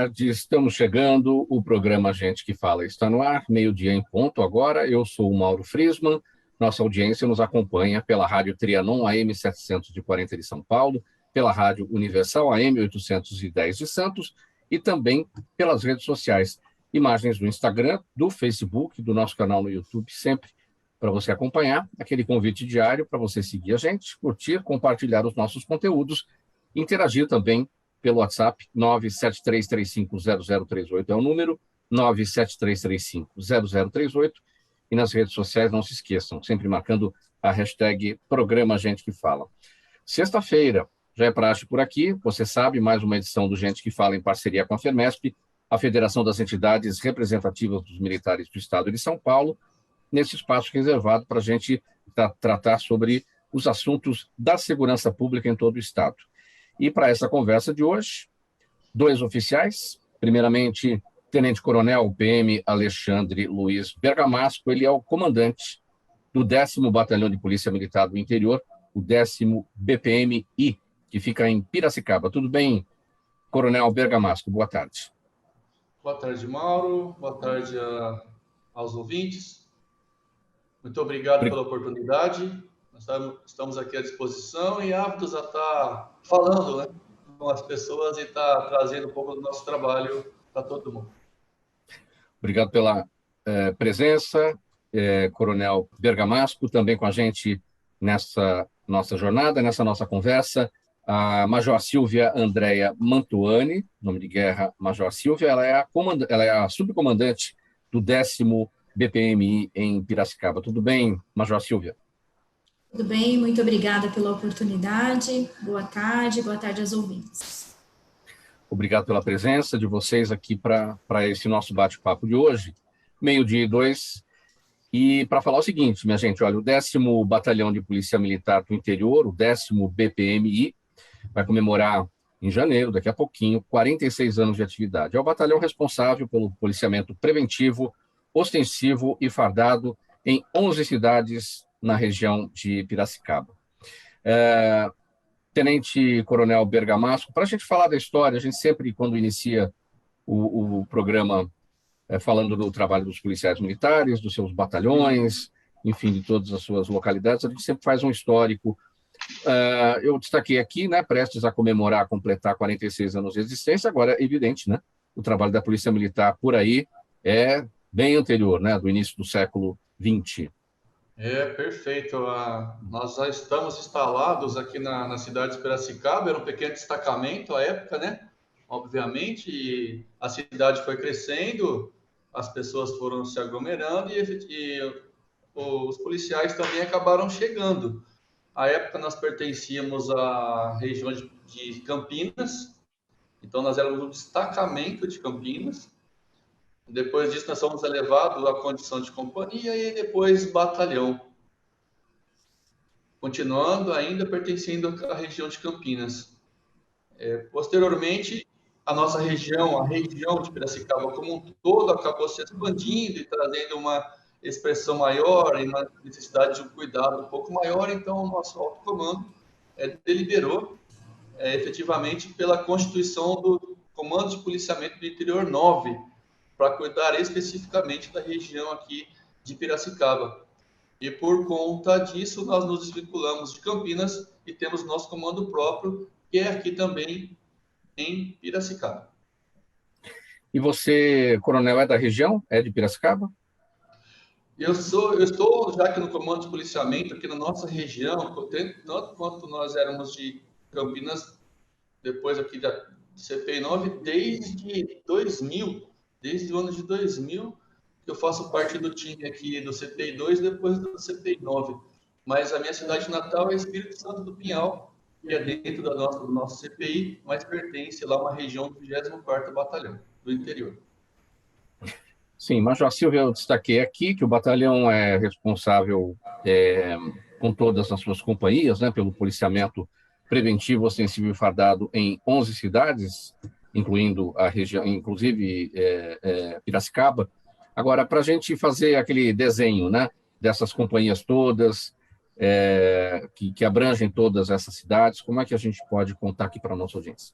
tarde, estamos chegando, o programa Gente que Fala está no ar, meio-dia em ponto agora, eu sou o Mauro Friesman, nossa audiência nos acompanha pela Rádio Trianon AM 740 de São Paulo, pela Rádio Universal AM 810 de Santos e também pelas redes sociais, imagens do Instagram, do Facebook, do nosso canal no YouTube, sempre para você acompanhar, aquele convite diário para você seguir a gente, curtir, compartilhar os nossos conteúdos, interagir também pelo WhatsApp, 973350038 é o número, 973350038, e nas redes sociais não se esqueçam, sempre marcando a hashtag Programa Gente que Fala. Sexta-feira, já é praxe por aqui, você sabe, mais uma edição do Gente que Fala em parceria com a FERMESP, a Federação das Entidades Representativas dos Militares do Estado de São Paulo, nesse espaço reservado para a gente tratar sobre os assuntos da segurança pública em todo o Estado. E para essa conversa de hoje, dois oficiais, primeiramente, Tenente-Coronel PM Alexandre Luiz Bergamasco, ele é o comandante do 10º Batalhão de Polícia Militar do Interior, o 10º BPM-I, que fica em Piracicaba. Tudo bem, Coronel Bergamasco? Boa tarde. Boa tarde, Mauro. Boa tarde aos ouvintes. Muito obrigado pela oportunidade. Nós estamos aqui à disposição e aptos a estar falando, né, com as pessoas e estar trazendo um pouco do nosso trabalho para todo mundo. Obrigado pela presença, Coronel Bergamasco, também com a gente nessa nossa jornada, nessa nossa conversa, a Major Silvia Andréia Mantuani, nome de guerra Major Silvia, ela é a subcomandante do 10º BPM-I em Piracicaba. Tudo bem, Major Silvia? Tudo bem, muito obrigada pela oportunidade. Boa tarde aos ouvintes. Obrigado pela presença de vocês aqui para esse nosso bate-papo de hoje, meio-dia e 2. E para falar o seguinte, minha gente, olha, o 10º Batalhão de Polícia Militar do Interior, o 10º BPM-I, vai comemorar em janeiro, daqui a pouquinho, 46 anos de atividade. É o batalhão responsável pelo policiamento preventivo, ostensivo e fardado em 11 cidades na região de Piracicaba. Tenente Coronel Bergamasco, para a gente falar da história, a gente sempre, quando inicia o programa falando do trabalho dos policiais militares, dos seus batalhões, enfim, de todas as suas localidades, a gente sempre faz um histórico. Eu destaquei aqui, né, prestes a completar 46 anos de existência, agora é evidente, né, o trabalho da Polícia Militar por aí é bem anterior, né, do início do século XX. Perfeito. Nós já estamos instalados aqui na cidade de Piracicaba, era um pequeno destacamento à época, né? Obviamente, e a cidade foi crescendo, as pessoas foram se aglomerando e os policiais também acabaram chegando. À época, nós pertencíamos à região de Campinas, então nós éramos um destacamento de Campinas. Depois disso, nós fomos elevados à condição de companhia e depois batalhão. Continuando ainda pertencendo à região de Campinas. Posteriormente, a nossa região, a região de Piracicaba como um todo, acabou se expandindo e trazendo uma expressão maior e uma necessidade de um cuidado um pouco maior. Então, o nosso alto comando deliberou efetivamente pela constituição do Comando de Policiamento do Interior 9, para cuidar especificamente da região aqui de Piracicaba. E por conta disso, nós nos desvinculamos de Campinas e temos nosso comando próprio, que é aqui também em Piracicaba. E você, coronel, é da região? É de Piracicaba? Eu estou já aqui no comando de policiamento, aqui na nossa região, tanto quanto nós éramos de Campinas, depois aqui da CPI-9, desde 2000. Desde o ano de 2000, eu faço parte do time aqui do CPI-2, depois do CPI-9. Mas a minha cidade natal é Espírito Santo do Pinhal, que é dentro do nosso CPI, mas pertence lá a uma região do 24º Batalhão do interior. Sim, Major Silvia, eu destaquei aqui que o batalhão é responsável com todas as suas companhias, né, pelo policiamento preventivo, ostensivo e fardado em 11 cidades, incluindo a região, inclusive Piracicaba. Agora, para a gente fazer aquele desenho, né, dessas companhias todas, que abrangem todas essas cidades, como é que a gente pode contar aqui para a nossa audiência?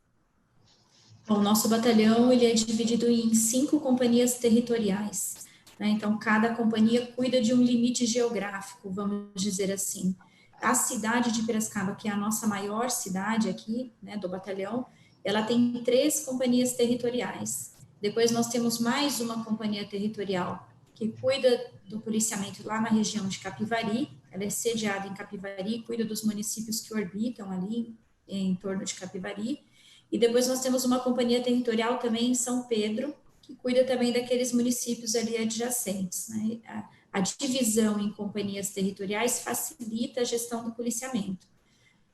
O nosso batalhão ele é dividido em 5 companhias territoriais, né? Então, cada companhia cuida de um limite geográfico, vamos dizer assim. A cidade de Piracicaba, que é a nossa maior cidade aqui, né, do batalhão, ela tem 3 companhias territoriais. Depois nós temos mais uma companhia territorial que cuida do policiamento lá na região de Capivari. Ela é sediada em Capivari, cuida dos municípios que orbitam ali em torno de Capivari. E depois nós temos uma companhia territorial também em São Pedro, que cuida também daqueles municípios ali adjacentes, né? A divisão em companhias territoriais facilita a gestão do policiamento.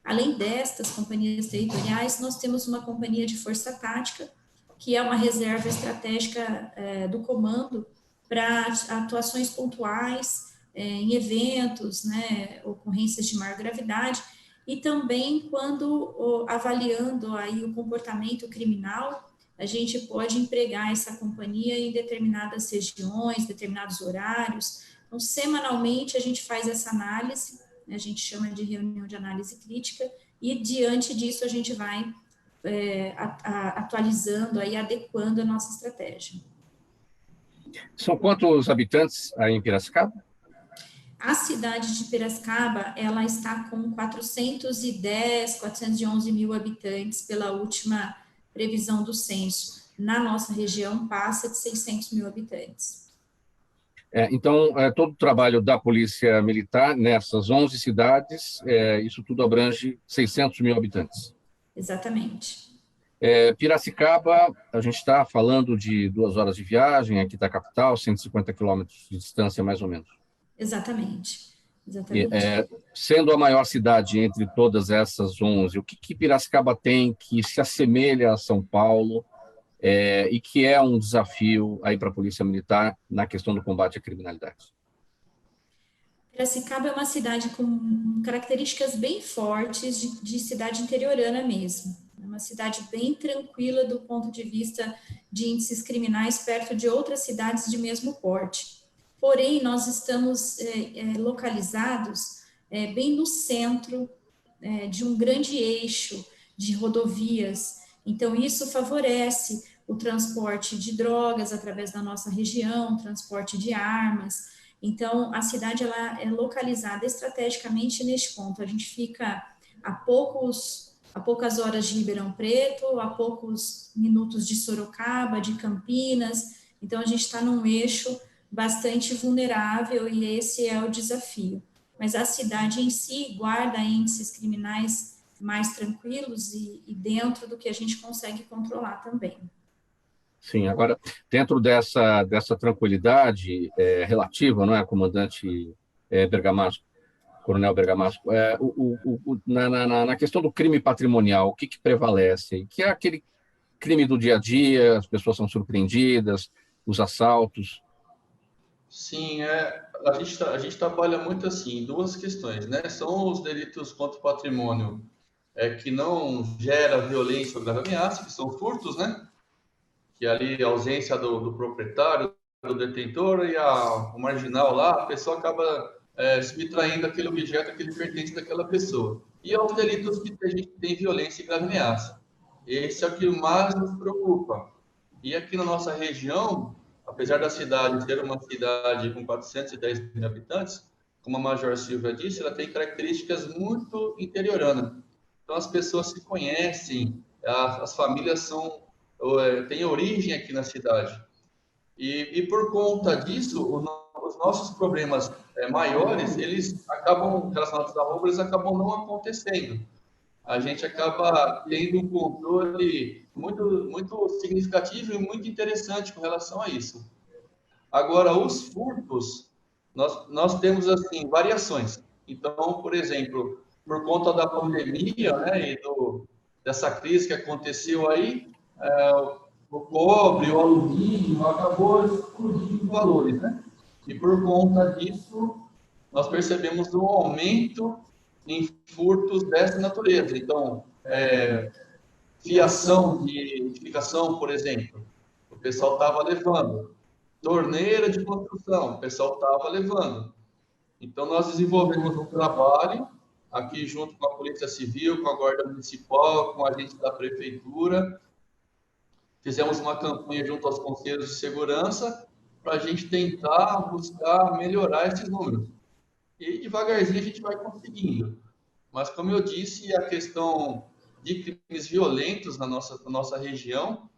Além destas companhias territoriais, nós temos uma companhia de força tática, que é uma reserva estratégica do comando para atuações pontuais em eventos, né, ocorrências de maior gravidade, e também quando avaliando aí o comportamento criminal, a gente pode empregar essa companhia em determinadas regiões, determinados horários. Então, semanalmente a gente faz essa análise, né, a gente chama de reunião de análise crítica, e diante disso a gente vai atualizando, aí, adequando a nossa estratégia. São quantos habitantes aí em Piracicaba? A cidade de Piracicaba, ela está com 411 mil habitantes pela última previsão do censo. Na nossa região, passa de 600 mil habitantes. Então, todo o trabalho da Polícia Militar nessas 11 cidades, isso tudo abrange 600 mil habitantes. Exatamente. Piracicaba, a gente está falando de 2 horas de viagem, aqui da capital, 150 quilômetros de distância, mais ou menos. Exatamente. Sendo a maior cidade entre todas essas 11, o que Piracicaba tem que se assemelha a São Paulo e que é um desafio aí para a Polícia Militar na questão do combate à criminalidade? Piracicaba é uma cidade com características bem fortes de cidade interiorana mesmo. É uma cidade bem tranquila do ponto de vista de índices criminais perto de outras cidades de mesmo porte. Porém, nós estamos localizados bem no centro de um grande eixo de rodovias. Então, isso favorece o transporte de drogas através da nossa região, transporte de armas. Então, a cidade ela é localizada estrategicamente neste ponto. A gente fica a poucas horas de Ribeirão Preto, a poucos minutos de Sorocaba, de Campinas. Então, a gente está num eixo bastante vulnerável e esse é o desafio. Mas a cidade em si guarda índices criminais mais tranquilos e dentro do que a gente consegue controlar também. Sim, agora, dentro dessa tranquilidade relativa, não é, comandante Bergamasco, coronel Bergamasco, na questão do crime patrimonial, o que prevalece? Que é aquele crime do dia a dia, as pessoas são surpreendidas, os assaltos? Sim, a gente trabalha muito assim, em 2 questões, né? São os delitos contra o patrimônio que não gera violência ou grave ameaça, que são furtos, né? Que ali a ausência do proprietário, do detentor e o marginal lá, a pessoa acaba subtraindo aquele objeto, aquele pertence daquela pessoa. E aos delitos que a gente tem violência e grave ameaça. Esse é o que mais nos preocupa. E aqui na nossa região, apesar da cidade ser uma cidade com 410 mil habitantes, como a Major Silvia disse, ela tem características muito interioranas. Então, as pessoas se conhecem, as famílias têm origem aqui na cidade. E por conta disso, os nossos problemas maiores, eles acabam, relacionados a roubo, eles acabam não acontecendo. A gente acaba tendo um controle muito, muito significativo e muito interessante com relação a isso. Agora, os furtos, nós temos, assim, variações. Então, por exemplo, por conta da pandemia, né, e dessa crise que aconteceu aí, o cobre, o alumínio, acabou explodindo valores, né? E por conta disso, nós percebemos um aumento em furtos dessa natureza. Então, fiação de edificação, por exemplo, o pessoal estava levando. Torneira de construção, o pessoal estava levando. Então, nós desenvolvemos um trabalho aqui junto com a Polícia Civil, com a Guarda Municipal, com a agente da Prefeitura, fizemos uma campanha junto aos conselhos de segurança para a gente tentar buscar melhorar esses números. E devagarzinho a gente vai conseguindo. Mas, como eu disse, a questão de crimes violentos na nossa região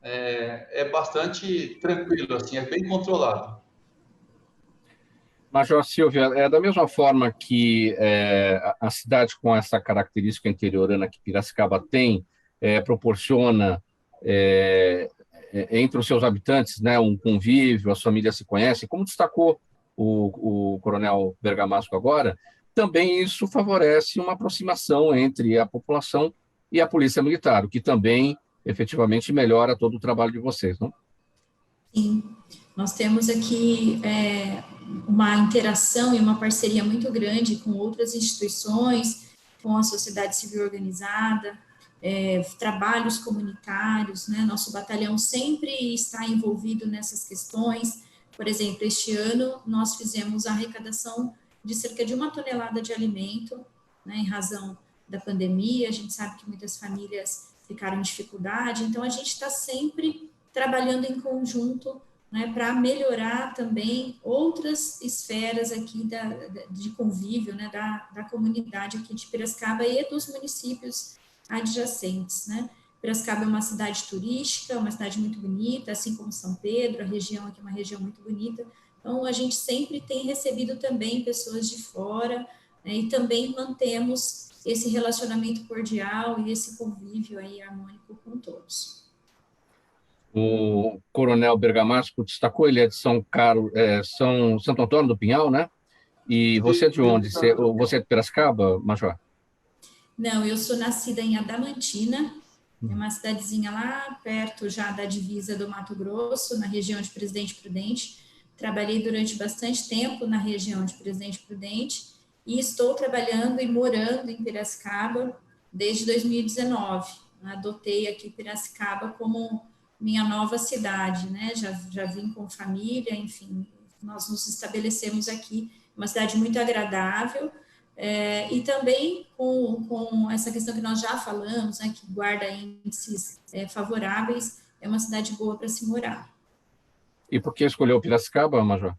é bastante tranquilo, assim, é bem controlado. Major Silvia, da mesma forma que a cidade com essa característica interiorana que Piracicaba tem, proporciona entre os seus habitantes, né, um convívio, as famílias se conhecem, como destacou o Coronel Bergamasco agora, também isso favorece uma aproximação entre a população e a Polícia Militar, o que também efetivamente melhora todo o trabalho de vocês, não? Sim, nós temos aqui uma interação e uma parceria muito grande com outras instituições, com a sociedade civil organizada, trabalhos comunitários, né? Nosso batalhão sempre está envolvido nessas questões. Por exemplo, este ano nós fizemos a arrecadação de cerca de 1 tonelada de alimento, né, em razão da pandemia. A gente sabe que muitas famílias ficaram em dificuldade, então a gente está sempre trabalhando em conjunto, né, para melhorar também outras esferas aqui de convívio, né, da comunidade aqui de Piracicaba e dos municípios adjacentes, né. Piracicaba é uma cidade turística, uma cidade muito bonita, assim como São Pedro, a região aqui é uma região muito bonita. Então, a gente sempre tem recebido também pessoas de fora, né, e também mantemos esse relacionamento cordial e esse convívio aí harmônico com todos. O Coronel Bergamasco destacou, ele é de Santo Antônio do Pinhal, né? E você é de onde? Você é de Piracicaba, Major? Não, eu sou nascida em Adamantina, é uma cidadezinha lá perto já da divisa do Mato Grosso, na região de Presidente Prudente. Trabalhei durante bastante tempo na região de Presidente Prudente e estou trabalhando e morando em Piracicaba desde 2019. Adotei aqui Piracicaba como minha nova cidade, né? Já vim com família, enfim, nós nos estabelecemos aqui, uma cidade muito agradável, e também com essa questão que nós já falamos, né, que guarda índices favoráveis, é uma cidade boa para se morar. E por que escolheu Piracicaba, Major?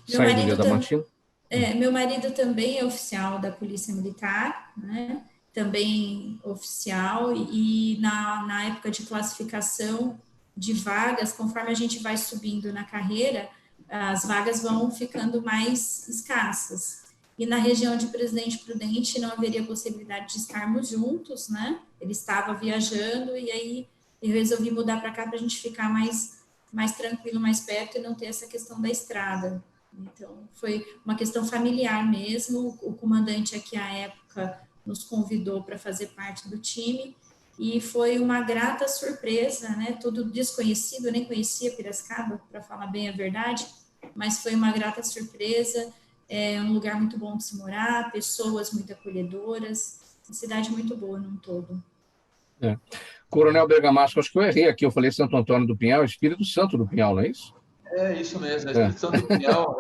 Saindo de Adamantina? Meu marido também é oficial da Polícia Militar, né? Também oficial, e na época de classificação de vagas, conforme a gente vai subindo na carreira, as vagas vão ficando mais escassas. E na região de Presidente Prudente não haveria possibilidade de estarmos juntos, né? Ele estava viajando e aí eu resolvi mudar para cá para a gente ficar mais tranquilo, mais perto e não ter essa questão da estrada. Então, foi uma questão familiar mesmo. O comandante aqui à época nos convidou para fazer parte do time e foi uma grata surpresa, né? Tudo desconhecido, eu nem conhecia Piracicaba, para falar bem a verdade, mas foi uma grata surpresa. É um lugar muito bom de se morar, pessoas muito acolhedoras, uma cidade muito boa num todo. Coronel Bergamasco, acho que eu errei aqui, eu falei Santo Antônio do Pinhal, Espírito Santo do Pinhal, não é isso? É isso mesmo, Espírito Santo do Pinhal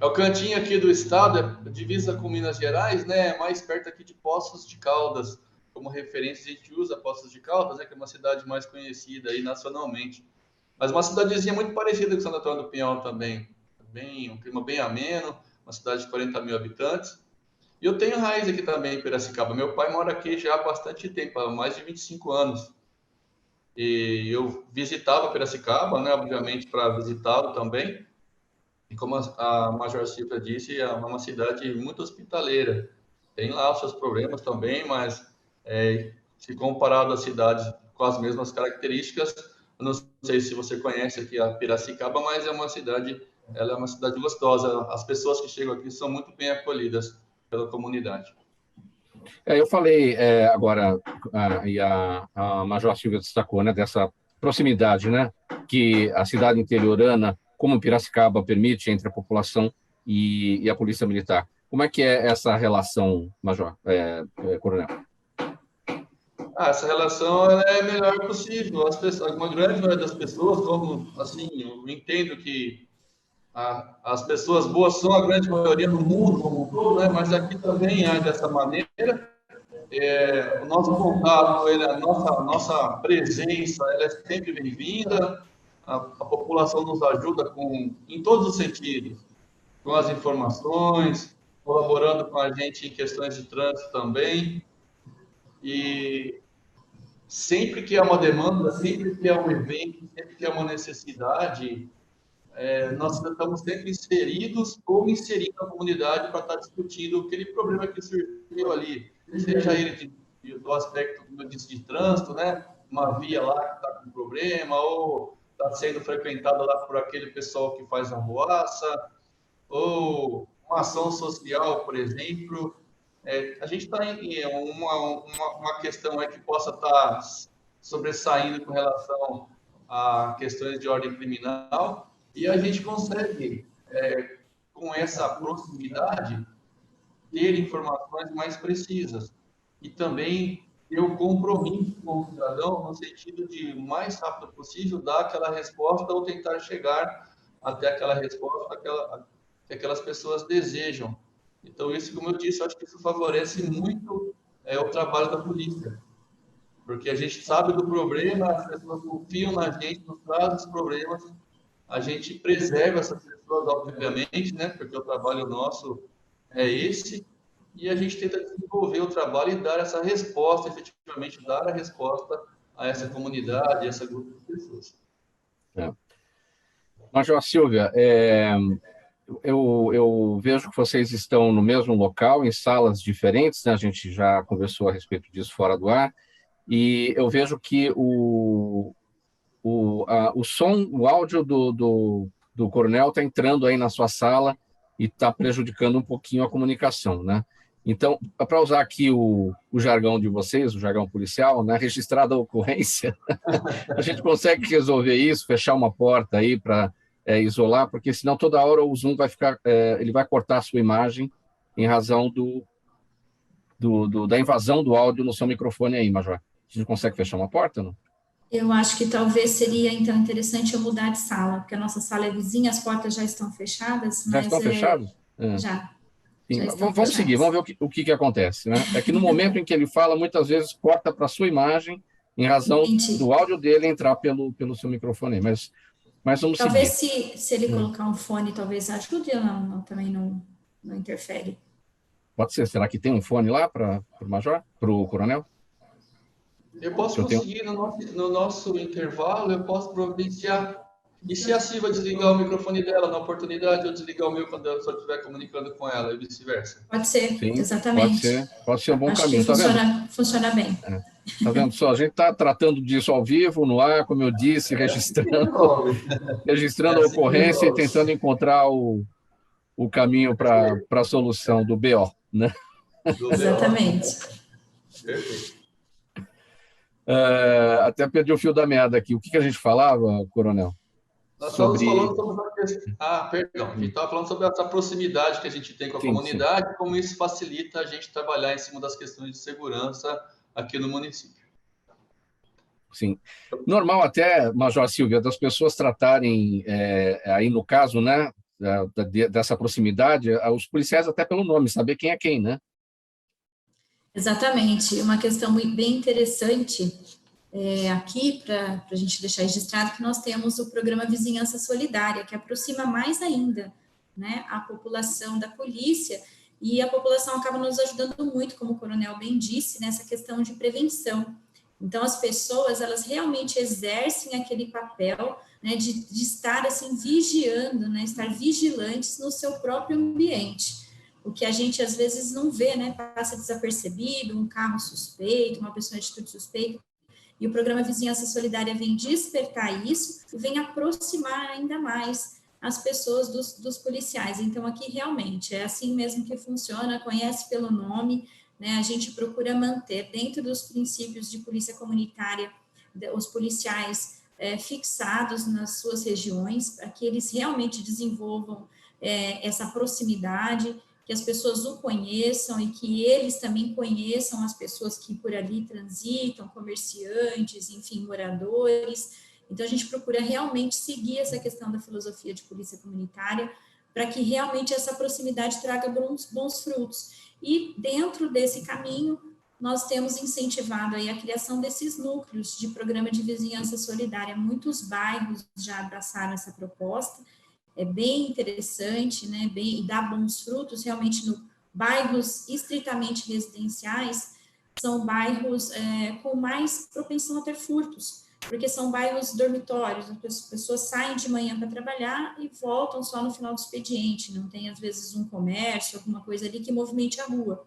é o cantinho aqui do estado, é divisa com Minas Gerais, né? Mais perto aqui de Poços de Caldas. Como referência, a gente usa Poços de Caldas, né? Que é uma cidade mais conhecida aí nacionalmente. Mas uma cidadezinha muito parecida com Santo Antônio do Pinhal também. Um clima bem ameno, uma cidade de 40 mil habitantes. E eu tenho raiz aqui também em Piracicaba. Meu pai mora aqui já há bastante tempo, há mais de 25 anos. E eu visitava Piracicaba, né? Obviamente para visitá-lo também. E como a Major Silvia disse, é uma cidade muito hospitaleira. Tem lá os seus problemas também, mas se comparado às cidades com as mesmas características, eu não sei se você conhece aqui a Piracicaba, mas ela é uma cidade gostosa. As pessoas que chegam aqui são muito bem acolhidas pela comunidade. Eu falei agora, e a Major Silvia destacou, né, dessa proximidade, né, que a cidade interiorana, como Piracicaba, permite entre a população e a Polícia Militar. Como é que é essa relação, Major, Coronel? Essa relação ela é a melhor possível. Uma grande maioria das pessoas, como assim, eu entendo que as pessoas boas são a grande maioria no mundo como um todo, né? Mas aqui também é dessa maneira. O nosso contato, a nossa presença, ela é sempre bem-vinda. A população nos ajuda em todos os sentidos, com as informações, colaborando com a gente em questões de trânsito também. E sempre que há uma demanda, sempre que há um evento, sempre que há uma necessidade, nós estamos sempre inseridos ou inserindo a comunidade para estar discutindo aquele problema que surgiu ali, seja ele do aspecto, como eu disse, de trânsito, né? Uma via lá que está com problema, ou está sendo frequentada lá por aquele pessoal que faz arruaça, ou uma ação social, por exemplo. A gente está em uma questão aí que possa estar sobressaindo com relação a questões de ordem criminal, e a gente consegue, com essa proximidade, ter informações mais precisas e também ter um compromisso com o cidadão no sentido de, o mais rápido possível, dar aquela resposta ou tentar chegar até aquela resposta que aquelas pessoas desejam. Então, isso, como eu disse, eu acho que isso favorece muito o trabalho da polícia, porque a gente sabe do problema, as pessoas confiam na gente, nos traz os problemas, a gente preserva essas pessoas, obviamente, né, porque o trabalho nosso é esse, e a gente tenta desenvolver o trabalho e dar essa resposta, efetivamente dar a resposta a essa comunidade, a esse grupo de pessoas. Major Silvia, eu vejo que vocês estão no mesmo local, em salas diferentes, né? A gente já conversou a respeito disso fora do ar, e eu vejo que o som, o áudio do coronel está entrando aí na sua sala e está prejudicando um pouquinho a comunicação, né? Então, para usar aqui o jargão de vocês, o jargão policial, né, registrada a ocorrência, a gente consegue resolver isso, fechar uma porta aí para isolar, porque senão toda hora o Zoom vai ficar, ele vai cortar a sua imagem em razão da invasão do áudio no seu microfone aí, Major. A gente consegue fechar uma porta, não? Eu acho que talvez seria, então, interessante eu mudar de sala, porque a nossa sala é vizinha, as portas já estão fechadas. Já estão fechadas? Já. Sim, vamos seguir, vamos ver o que acontece, né? É que no momento em que ele fala, muitas vezes corta para a sua imagem, em razão do áudio dele entrar pelo seu microfone, mas vamos talvez seguir. Talvez se ele colocar um fone, talvez ajude, ou também não interfere. Pode ser. Será que tem um fone lá para o Major, para o Coronel? Eu posso conseguir, no nosso intervalo, eu posso providenciar. E se a Silva desligar o microfone dela na oportunidade, eu desligar o meu quando eu só estiver comunicando com ela e vice-versa? Pode ser, sim, exatamente. Pode ser um bom Acho caminho. Que funciona bem. Tá vendo só? A gente está tratando disso ao vivo, no ar, como eu disse, registrando a ocorrência e tentando encontrar o caminho para a solução do BO, né? Exatamente. Perfeito. Até perdi o fio da meada aqui. O que a gente falava, Coronel? Nós estávamos falando sobre a gente estava falando sobre essa proximidade que a gente tem com a comunidade, como isso facilita a gente trabalhar em cima das questões de segurança aqui no município. Sim. Normal até, Major Silvia, das pessoas tratarem, aí no caso, né, dessa proximidade, os policiais até pelo nome, saber quem é quem, né? Exatamente. Uma questão bem interessante aqui, para a gente deixar registrado, que nós temos o programa Vizinhança Solidária, que aproxima mais ainda, né, a população da polícia, e a população acaba nos ajudando muito, como o coronel bem disse, nessa questão de prevenção. Então, as pessoas, elas realmente exercem aquele papel, né, de estar, assim, vigiando, né, estar vigilantes no seu próprio ambiente. O que a gente, às vezes, não vê, né, passa desapercebido, um carro suspeito, uma pessoa de atitude suspeita, e o programa Vizinhança Solidária vem despertar isso e vem aproximar ainda mais as pessoas dos policiais. Então, aqui, realmente, é assim mesmo que funciona, conhece pelo nome, né, a gente procura manter dentro dos princípios de polícia comunitária os policiais fixados nas suas regiões, para que eles realmente desenvolvam essa proximidade, que as pessoas o conheçam e que eles também conheçam as pessoas que por ali transitam, comerciantes, enfim, moradores. Então, a gente procura realmente seguir essa questão da filosofia de polícia comunitária para que realmente essa proximidade traga bons frutos. E dentro desse caminho, nós temos incentivado aí a criação desses núcleos de programa de vizinhança solidária. Muitos bairros já abraçaram essa proposta, é bem interessante, né, e dá bons frutos, realmente no bairros estritamente residenciais, são bairros com mais propensão a ter furtos, porque são bairros dormitórios, as pessoas saem de manhã para trabalhar e voltam só no final do expediente, não tem às vezes um comércio, alguma coisa ali que movimente a rua.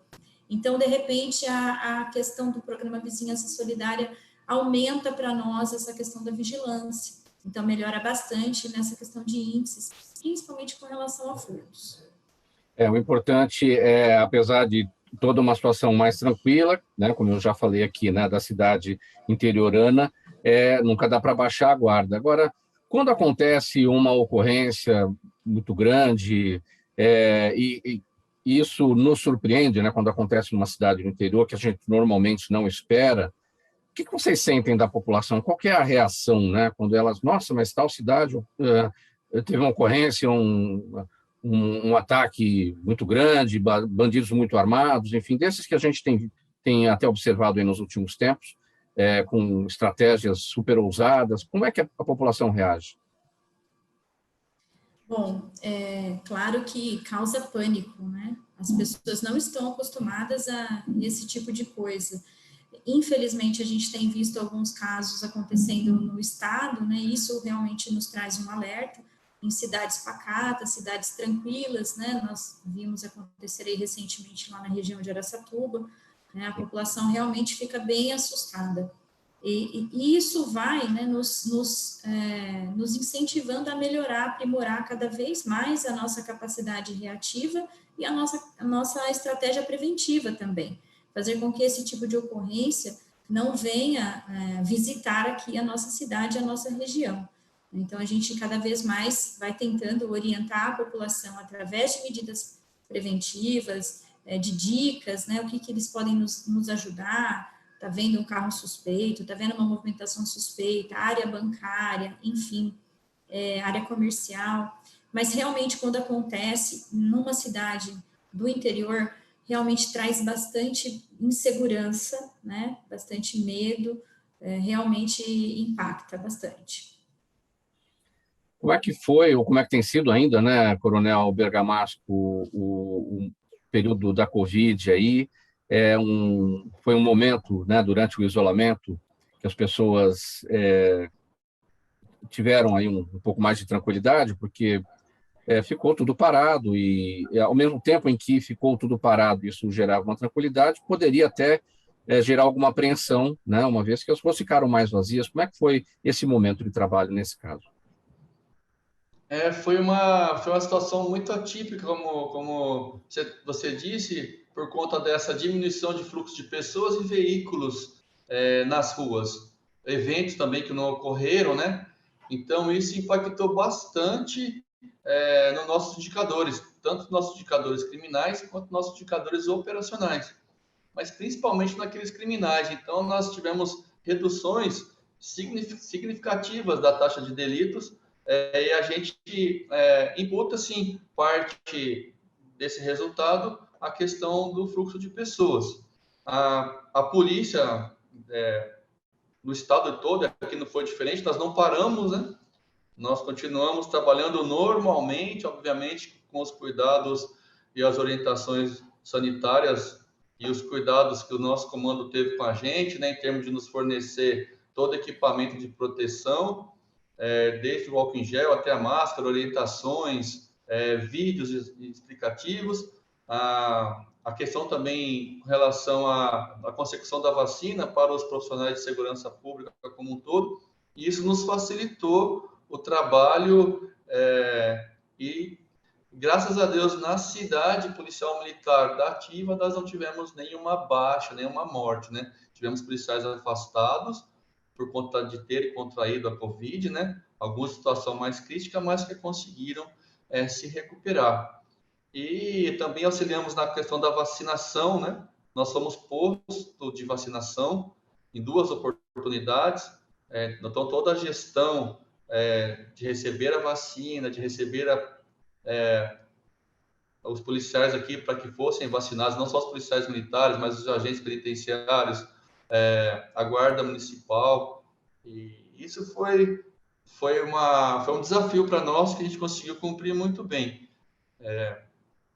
Então, de repente, a questão do programa Vizinhança Solidária aumenta para nós essa questão da vigilância. Então, melhora bastante nessa questão de índices, principalmente com relação a furtos. O importante é, apesar de toda uma situação mais tranquila, né, como eu já falei aqui, né, da cidade interiorana, nunca dá para baixar a guarda. Agora, quando acontece uma ocorrência muito grande, e isso nos surpreende, né, quando acontece numa cidade do interior, que a gente normalmente não espera, o que vocês sentem da população? Qual que é a reação, né, quando elas, nossa, mas tal cidade teve uma ocorrência, um ataque muito grande, bandidos muito armados, enfim, desses que a gente tem até observado aí nos últimos tempos, com estratégias super ousadas. Como é que a população reage? Bom, claro que causa pânico, né? As pessoas não estão acostumadas a esse tipo de coisa. Infelizmente, a gente tem visto alguns casos acontecendo no estado, né? Isso realmente nos traz um alerta. Em cidades pacatas, cidades tranquilas, né? Nós vimos acontecer aí recentemente lá na região de Araçatuba, né? A população realmente fica bem assustada. E isso vai, né, nos incentivando a melhorar, aprimorar cada vez mais a nossa capacidade reativa e a nossa estratégia preventiva também. Fazer com que esse tipo de ocorrência não venha visitar aqui a nossa cidade, a nossa região. Então, a gente cada vez mais vai tentando orientar a população através de medidas preventivas, de dicas, né, o que eles podem nos ajudar. Está vendo um carro suspeito, está vendo uma movimentação suspeita, área bancária, enfim, área comercial. Mas, realmente, quando acontece numa cidade do interior, realmente traz bastante insegurança, né, bastante medo, realmente impacta bastante. Como é que foi, ou como é que tem sido ainda, né, Coronel Bergamasco, o período da Covid aí? Foi um momento, né, durante o isolamento, que as pessoas tiveram aí um pouco mais de tranquilidade, porque ficou tudo parado e, ao mesmo tempo em que ficou tudo parado, isso gerava uma tranquilidade, poderia até gerar alguma apreensão, né, uma vez que as ruas ficaram mais vazias. Como é que foi esse momento de trabalho nesse caso? Foi uma situação muito atípica, como você disse, por conta dessa diminuição de fluxo de pessoas e veículos nas ruas. Eventos também que não ocorreram, né? Então, isso impactou bastante nos nossos indicadores, tanto nos nossos indicadores criminais quanto nos nossos indicadores operacionais, mas principalmente naqueles criminais. Então, nós tivemos reduções significativas da taxa de delitos, e a gente imputa, sim, parte desse resultado à questão do fluxo de pessoas. A polícia, no estado todo, aqui não foi diferente, nós não paramos, né? Nós continuamos trabalhando normalmente, obviamente, com os cuidados e as orientações sanitárias e os cuidados que o nosso comando teve com a gente, né, em termos de nos fornecer todo equipamento de proteção, desde o álcool em gel até a máscara, orientações, vídeos explicativos, a questão também com relação à consecução da vacina para os profissionais de segurança pública como um todo, e isso nos facilitou o trabalho, e graças a Deus na cidade policial militar da ativa nós não tivemos nenhuma baixa, nenhuma morte, né? Tivemos policiais afastados por conta de terem contraído a Covid, né? Alguma situação mais crítica, mas que conseguiram se recuperar. E também auxiliamos na questão da vacinação, né? Nós somos posto de vacinação em 2 oportunidades, então toda a gestão de receber a vacina, de receber os policiais aqui para que fossem vacinados, não só os policiais militares, mas os agentes penitenciários, a guarda municipal, e isso foi um desafio para nós que a gente conseguiu cumprir muito bem,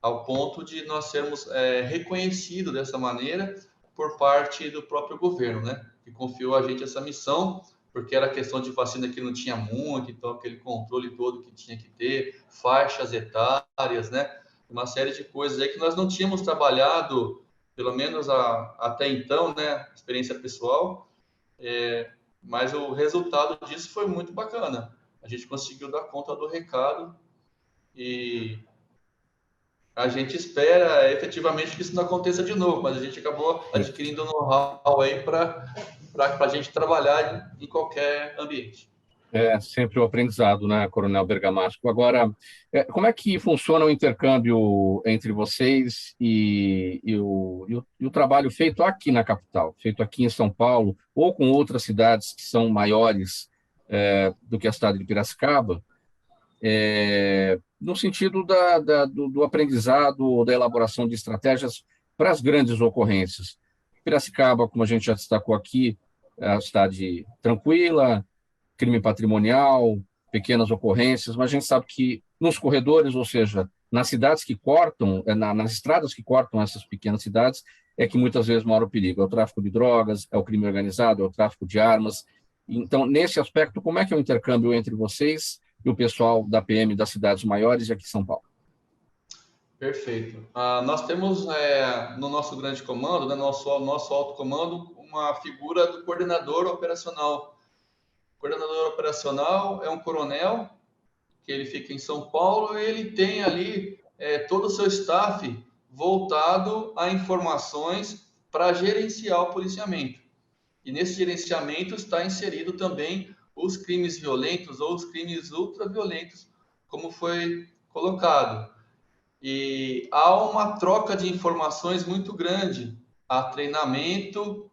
ao ponto de nós sermos reconhecidos dessa maneira por parte do próprio governo, né? Que confiou a gente essa missão, porque era questão de vacina que não tinha muito, então aquele controle todo que tinha que ter, faixas etárias, né? Uma série de coisas aí que nós não tínhamos trabalhado, pelo menos até então, né? Experiência pessoal, mas o resultado disso foi muito bacana. A gente conseguiu dar conta do recado e a gente espera efetivamente que isso não aconteça de novo, mas a gente acabou adquirindo know-how aí para a gente trabalhar em qualquer ambiente. É sempre o aprendizado, né, Coronel Bergamasco? Agora, como é que funciona o intercâmbio entre vocês e o trabalho feito aqui na capital, feito aqui em São Paulo, ou com outras cidades que são maiores do que a cidade de Piracicaba, no sentido do aprendizado, da elaboração de estratégias para as grandes ocorrências? Piracicaba, como a gente já destacou aqui, é uma cidade tranquila, crime patrimonial, pequenas ocorrências, mas a gente sabe que nos corredores, ou seja, nas cidades que cortam, nas estradas que cortam essas pequenas cidades, é que muitas vezes mora o perigo. É o tráfico de drogas, é o crime organizado, é o tráfico de armas. Então, nesse aspecto, como é que é o intercâmbio entre vocês e o pessoal da PM das cidades maiores e aqui em São Paulo? Perfeito. Nós temos no nosso grande comando, né, nosso alto comando, uma figura do coordenador operacional. O coordenador operacional é um coronel, que ele fica em São Paulo, e ele tem ali todo o seu staff voltado a informações para gerenciar o policiamento. E nesse gerenciamento está inserido também os crimes violentos ou os crimes ultraviolentos, como foi colocado. E há uma troca de informações muito grande. Há treinamento.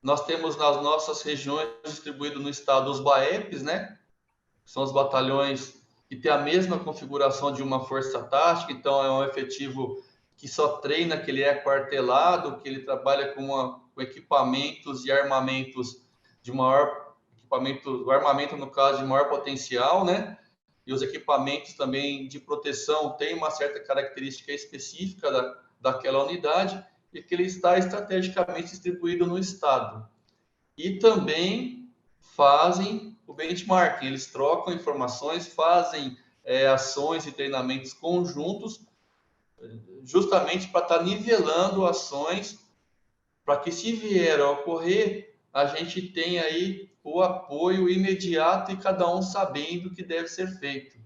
Nós temos nas nossas regiões distribuído no estado os BAEPs, né? São os batalhões que têm a mesma configuração de uma força tática, então é um efetivo que só treina, que ele é quartelado, que ele trabalha com equipamentos e armamentos de maior equipamento, o armamento no caso de maior potencial, né? E os equipamentos também de proteção têm uma certa característica específica daquela unidade e que ele está estrategicamente distribuído no estado. E também fazem o benchmarking, eles trocam informações, fazem ações e treinamentos conjuntos, justamente para estar nivelando ações, para que se vier a ocorrer, a gente tenha aí o apoio imediato e cada um sabendo o que deve ser feito.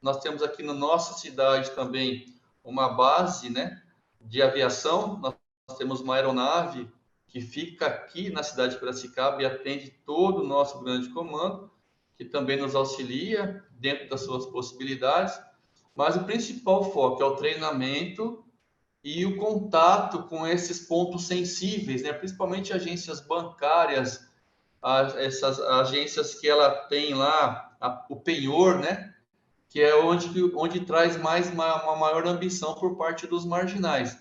Nós temos aqui na nossa cidade também uma base, né, de aviação. Nós temos uma aeronave que fica aqui na cidade de Piracicaba e atende todo o nosso grande comando, que também nos auxilia dentro das suas possibilidades. Mas o principal foco é o treinamento e o contato com esses pontos sensíveis, né? Principalmente agências bancárias, essas agências que ela tem lá, o penhor, né? Que é onde traz uma maior ambição por parte dos marginais.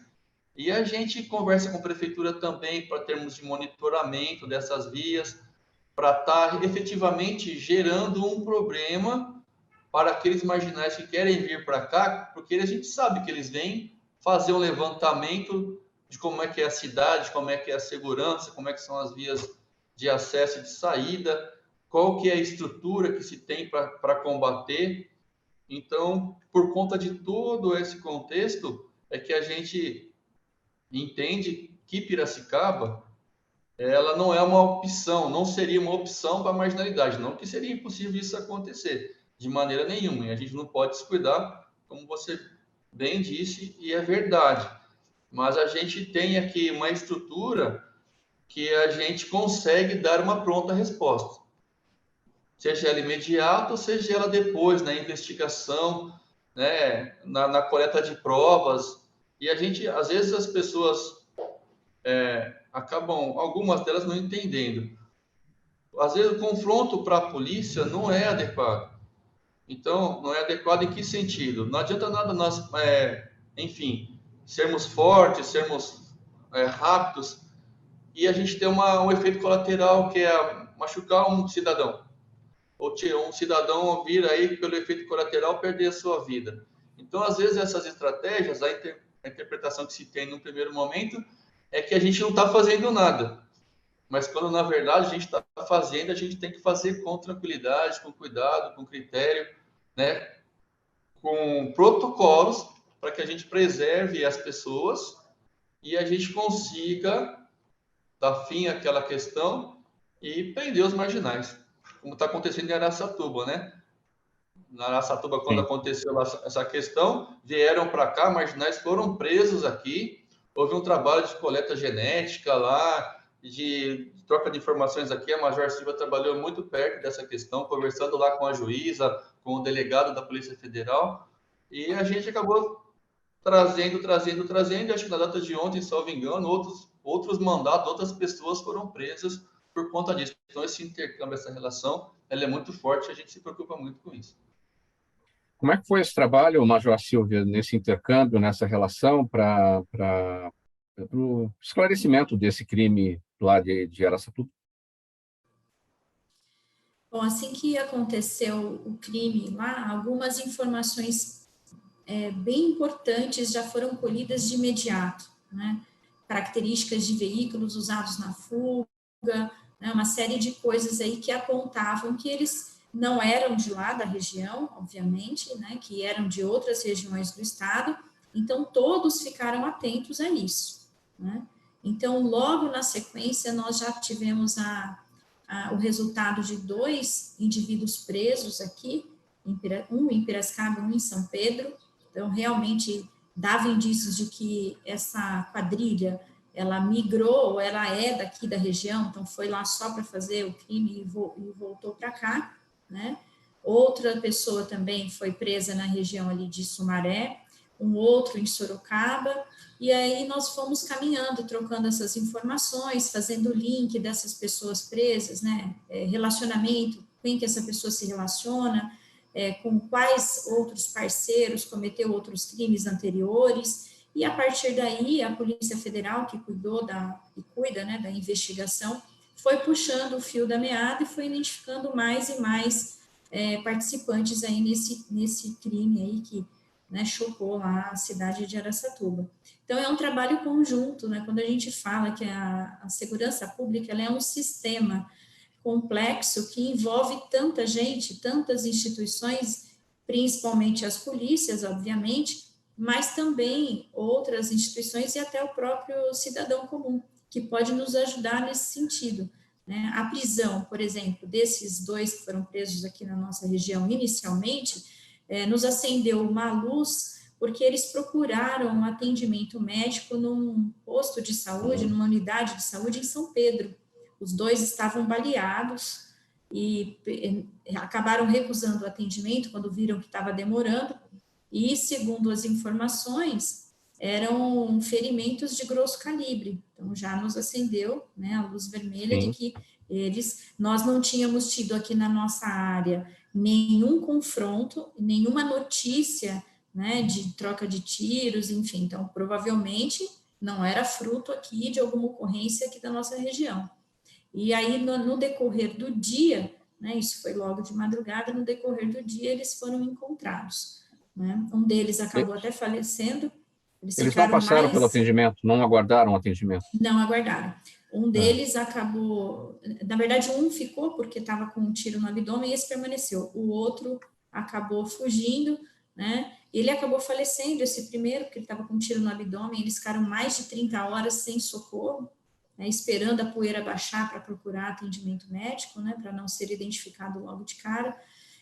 E a gente conversa com a prefeitura também para termos de monitoramento dessas vias, para estar efetivamente gerando um problema para aqueles marginais que querem vir para cá, porque a gente sabe que eles vêm fazer um levantamento de como é que é a cidade, como é que é a segurança, como é que são as vias de acesso e de saída, qual que é a estrutura que se tem para combater. Então, por conta de todo esse contexto, é que a gente entende que Piracicaba, ela não é uma opção, não seria uma opção para a marginalidade, não que seria impossível isso acontecer, de maneira nenhuma, e a gente não pode descuidar, como você bem disse, e é verdade, mas a gente tem aqui uma estrutura que a gente consegue dar uma pronta resposta, seja ela imediata ou seja ela depois, na investigação, né, na coleta de provas, e a gente, às vezes as pessoas acabam, algumas delas não entendendo. Às vezes o confronto para a polícia não é adequado. Então, não é adequado em que sentido? Não adianta nada nós enfim, sermos fortes, sermos rápidos, e a gente tem um efeito colateral que é machucar um cidadão, ou um cidadão vir aí pelo efeito colateral perder a sua vida. Então, às vezes, essas estratégias, a interpretação que se tem no primeiro momento é que a gente não está fazendo nada, mas quando na verdade a gente está fazendo, a gente tem que fazer com tranquilidade, com cuidado, com critério, né? Com protocolos para que a gente preserve as pessoas e a gente consiga dar fim àquela questão e prender os marginais, como está acontecendo em Araçatuba, né? Na Araçatuba, quando aconteceu essa questão, vieram para cá, marginais foram presos aqui, houve um trabalho de coleta genética lá, de troca de informações aqui, a Major Silva trabalhou muito perto dessa questão, conversando lá com a juíza, com o delegado da Polícia Federal, e a gente acabou trazendo, e acho que na data de ontem, salvo engano, outros mandados, outras pessoas foram presas por conta disso. Então, esse intercâmbio, essa relação, ela é muito forte, a gente se preocupa muito com isso. Como é que foi esse trabalho, Major Silvia, nesse intercâmbio, nessa relação para o esclarecimento desse crime lá de Araçatuba? Bom, assim que aconteceu o crime lá, algumas informações bem importantes já foram colhidas de imediato, né? Características de veículos usados na fuga, né? Uma série de coisas aí que apontavam que eles não eram de lá da região, obviamente, né? Que eram de outras regiões do estado, então todos ficaram atentos a isso, né? Então, logo na sequência, nós já tivemos o resultado de 2 indivíduos presos aqui, um em Piracicaba, um em São Pedro. Então, realmente dava indícios de que essa quadrilha, ela migrou, ela é daqui da região, então foi lá só para fazer o crime e voltou para cá, né? Outra pessoa também foi presa na região ali de Sumaré, um outro em Sorocaba, e aí nós fomos caminhando, trocando essas informações, fazendo o link dessas pessoas presas, né? Relacionamento, quem que essa pessoa se relaciona, com quais outros parceiros cometeu outros crimes anteriores, e a partir daí a Polícia Federal, que cuida, né, da investigação, foi puxando o fio da meada e foi identificando mais e mais participantes aí nesse crime aí que, né, chocou lá a cidade de Araçatuba. Então, é um trabalho conjunto, né? Quando a gente fala que a segurança pública ela é um sistema complexo que envolve tanta gente, tantas instituições, principalmente as polícias, obviamente, mas também outras instituições e até o próprio cidadão comum, que pode nos ajudar nesse sentido, né? A prisão, por exemplo, desses 2 que foram presos aqui na nossa região inicialmente, nos acendeu uma luz, porque eles procuraram um atendimento médico num posto de saúde, numa unidade de saúde em São Pedro. Os 2 estavam baleados e acabaram recusando o atendimento quando viram que estava demorando, e, segundo as informações, eram ferimentos de grosso calibre. Então, já nos acendeu, né, a luz vermelha de que nós não tínhamos tido aqui na nossa área nenhum confronto, nenhuma notícia, né, de troca de tiros, enfim. Então, provavelmente, não era fruto aqui de alguma ocorrência aqui da nossa região. E aí, no decorrer do dia, né, isso foi logo de madrugada, no decorrer do dia, eles foram encontrados, né? Um deles acabou até falecendo. Eles não passaram pelo atendimento, não aguardaram o atendimento? Não aguardaram. Um deles acabou, na verdade, um ficou porque estava com um tiro no abdômen e esse permaneceu. O outro acabou fugindo, né? Ele acabou falecendo, esse primeiro, porque ele estava com um tiro no abdômen. Eles ficaram mais de 30 horas sem socorro, né, esperando a poeira baixar para procurar atendimento médico, né, para não ser identificado logo de cara.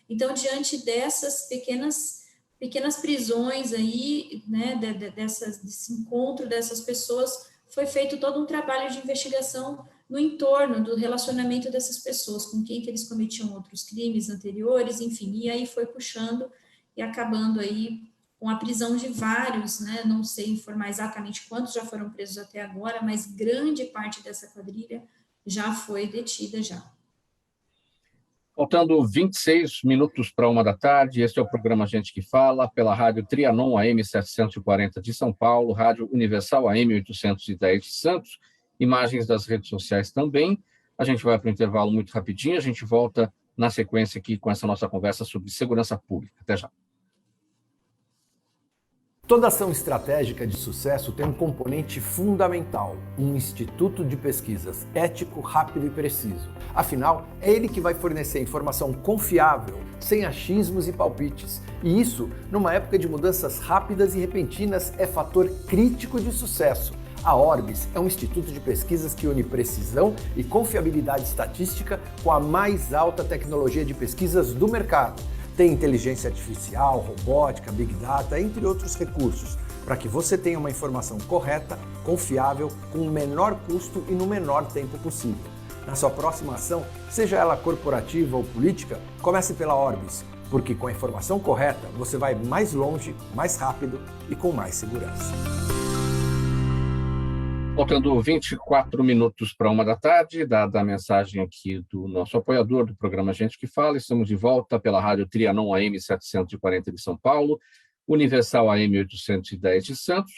Então, diante dessas pequenas prisões aí, né, desse encontro dessas pessoas, foi feito todo um trabalho de investigação no entorno do relacionamento dessas pessoas, com quem que eles cometiam outros crimes anteriores, enfim, e aí foi puxando e acabando aí com a prisão de vários, né, não sei informar exatamente quantos já foram presos até agora, mas grande parte dessa quadrilha já foi detida já. Faltando 26 minutos para 1 da tarde, este é o programa Gente que Fala, pela Rádio Trianon AM 740 de São Paulo, Rádio Universal AM 810 de Santos, imagens das redes sociais também. A gente vai para o intervalo muito rapidinho, a gente volta na sequência aqui com essa nossa conversa sobre segurança pública. Até já. Toda ação estratégica de sucesso tem um componente fundamental, um instituto de pesquisas ético, rápido e preciso. Afinal, é ele que vai fornecer informação confiável, sem achismos e palpites. E isso, numa época de mudanças rápidas e repentinas, é fator crítico de sucesso. A Orbis é um instituto de pesquisas que une precisão e confiabilidade estatística com a mais alta tecnologia de pesquisas do mercado. Tem inteligência artificial, robótica, big data, entre outros recursos, para que você tenha uma informação correta, confiável, com o menor custo e no menor tempo possível. Na sua próxima ação, seja ela corporativa ou política, comece pela Orbis, porque com a informação correta você vai mais longe, mais rápido e com mais segurança. Faltando 24 minutos para 1 da tarde, dada a mensagem aqui do nosso apoiador do programa Gente que Fala, estamos de volta pela Rádio Trianon AM 740 de São Paulo, Universal AM 810 de Santos.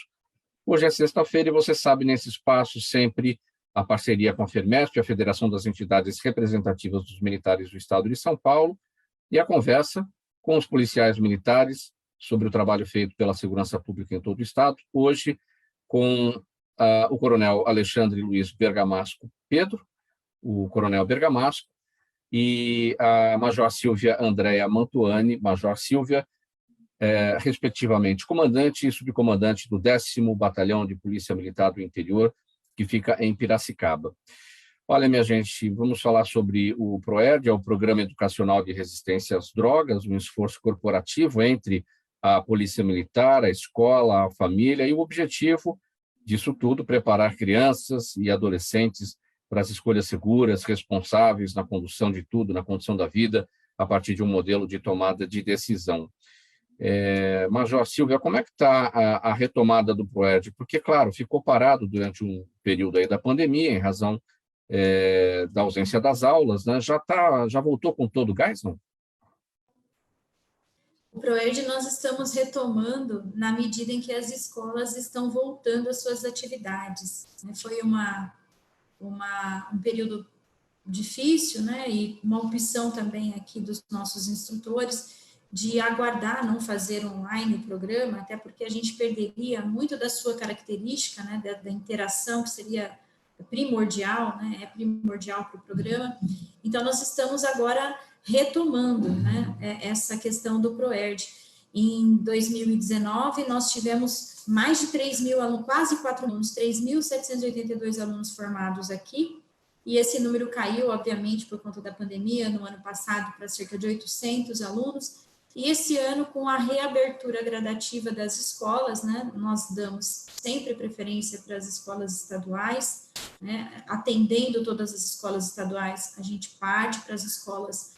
Hoje é sexta-feira e você sabe, nesse espaço, sempre a parceria com a FERMESP, a Federação das Entidades Representativas dos Militares do Estado de São Paulo, e a conversa com os policiais militares sobre o trabalho feito pela segurança pública em todo o Estado, hoje com o coronel Alexandre Luiz Bergamasco Pedro, o coronel Bergamasco, e a major Silvia Andréa Mantuani, major Silvia, respectivamente, comandante e subcomandante do 10º Batalhão de Polícia Militar do Interior, que fica em Piracicaba. Olha, minha gente, vamos falar sobre o PROERD, é o Programa Educacional de Resistência às Drogas, um esforço corporativo entre a Polícia Militar, a escola, a família, e o objetivo disso tudo, preparar crianças e adolescentes para as escolhas seguras, responsáveis na condução de tudo, na condução da vida, a partir de um modelo de tomada de decisão. Major Silvia, como é que está a retomada do PROERD? Porque, claro, ficou parado durante um período aí da pandemia, em razão da ausência das aulas, né? Já voltou com todo o gás, não? O PROERD nós estamos retomando na medida em que as escolas estão voltando às suas atividades. Foi um período difícil, né, e uma opção também aqui dos nossos instrutores de aguardar, não fazer online o programa, até porque a gente perderia muito da sua característica, né, da interação, que seria primordial, né, é primordial para o programa. Então, nós estamos agora retomando, né, essa questão do PROERD. Em 2019, nós tivemos mais de 3 mil alunos, quase 4 alunos, 3.782 alunos formados aqui, e esse número caiu, obviamente, por conta da pandemia, no ano passado, para cerca de 800 alunos, e esse ano, com a reabertura gradativa das escolas, né, nós damos sempre preferência para as escolas estaduais, né, atendendo todas as escolas estaduais, a gente parte para as escolas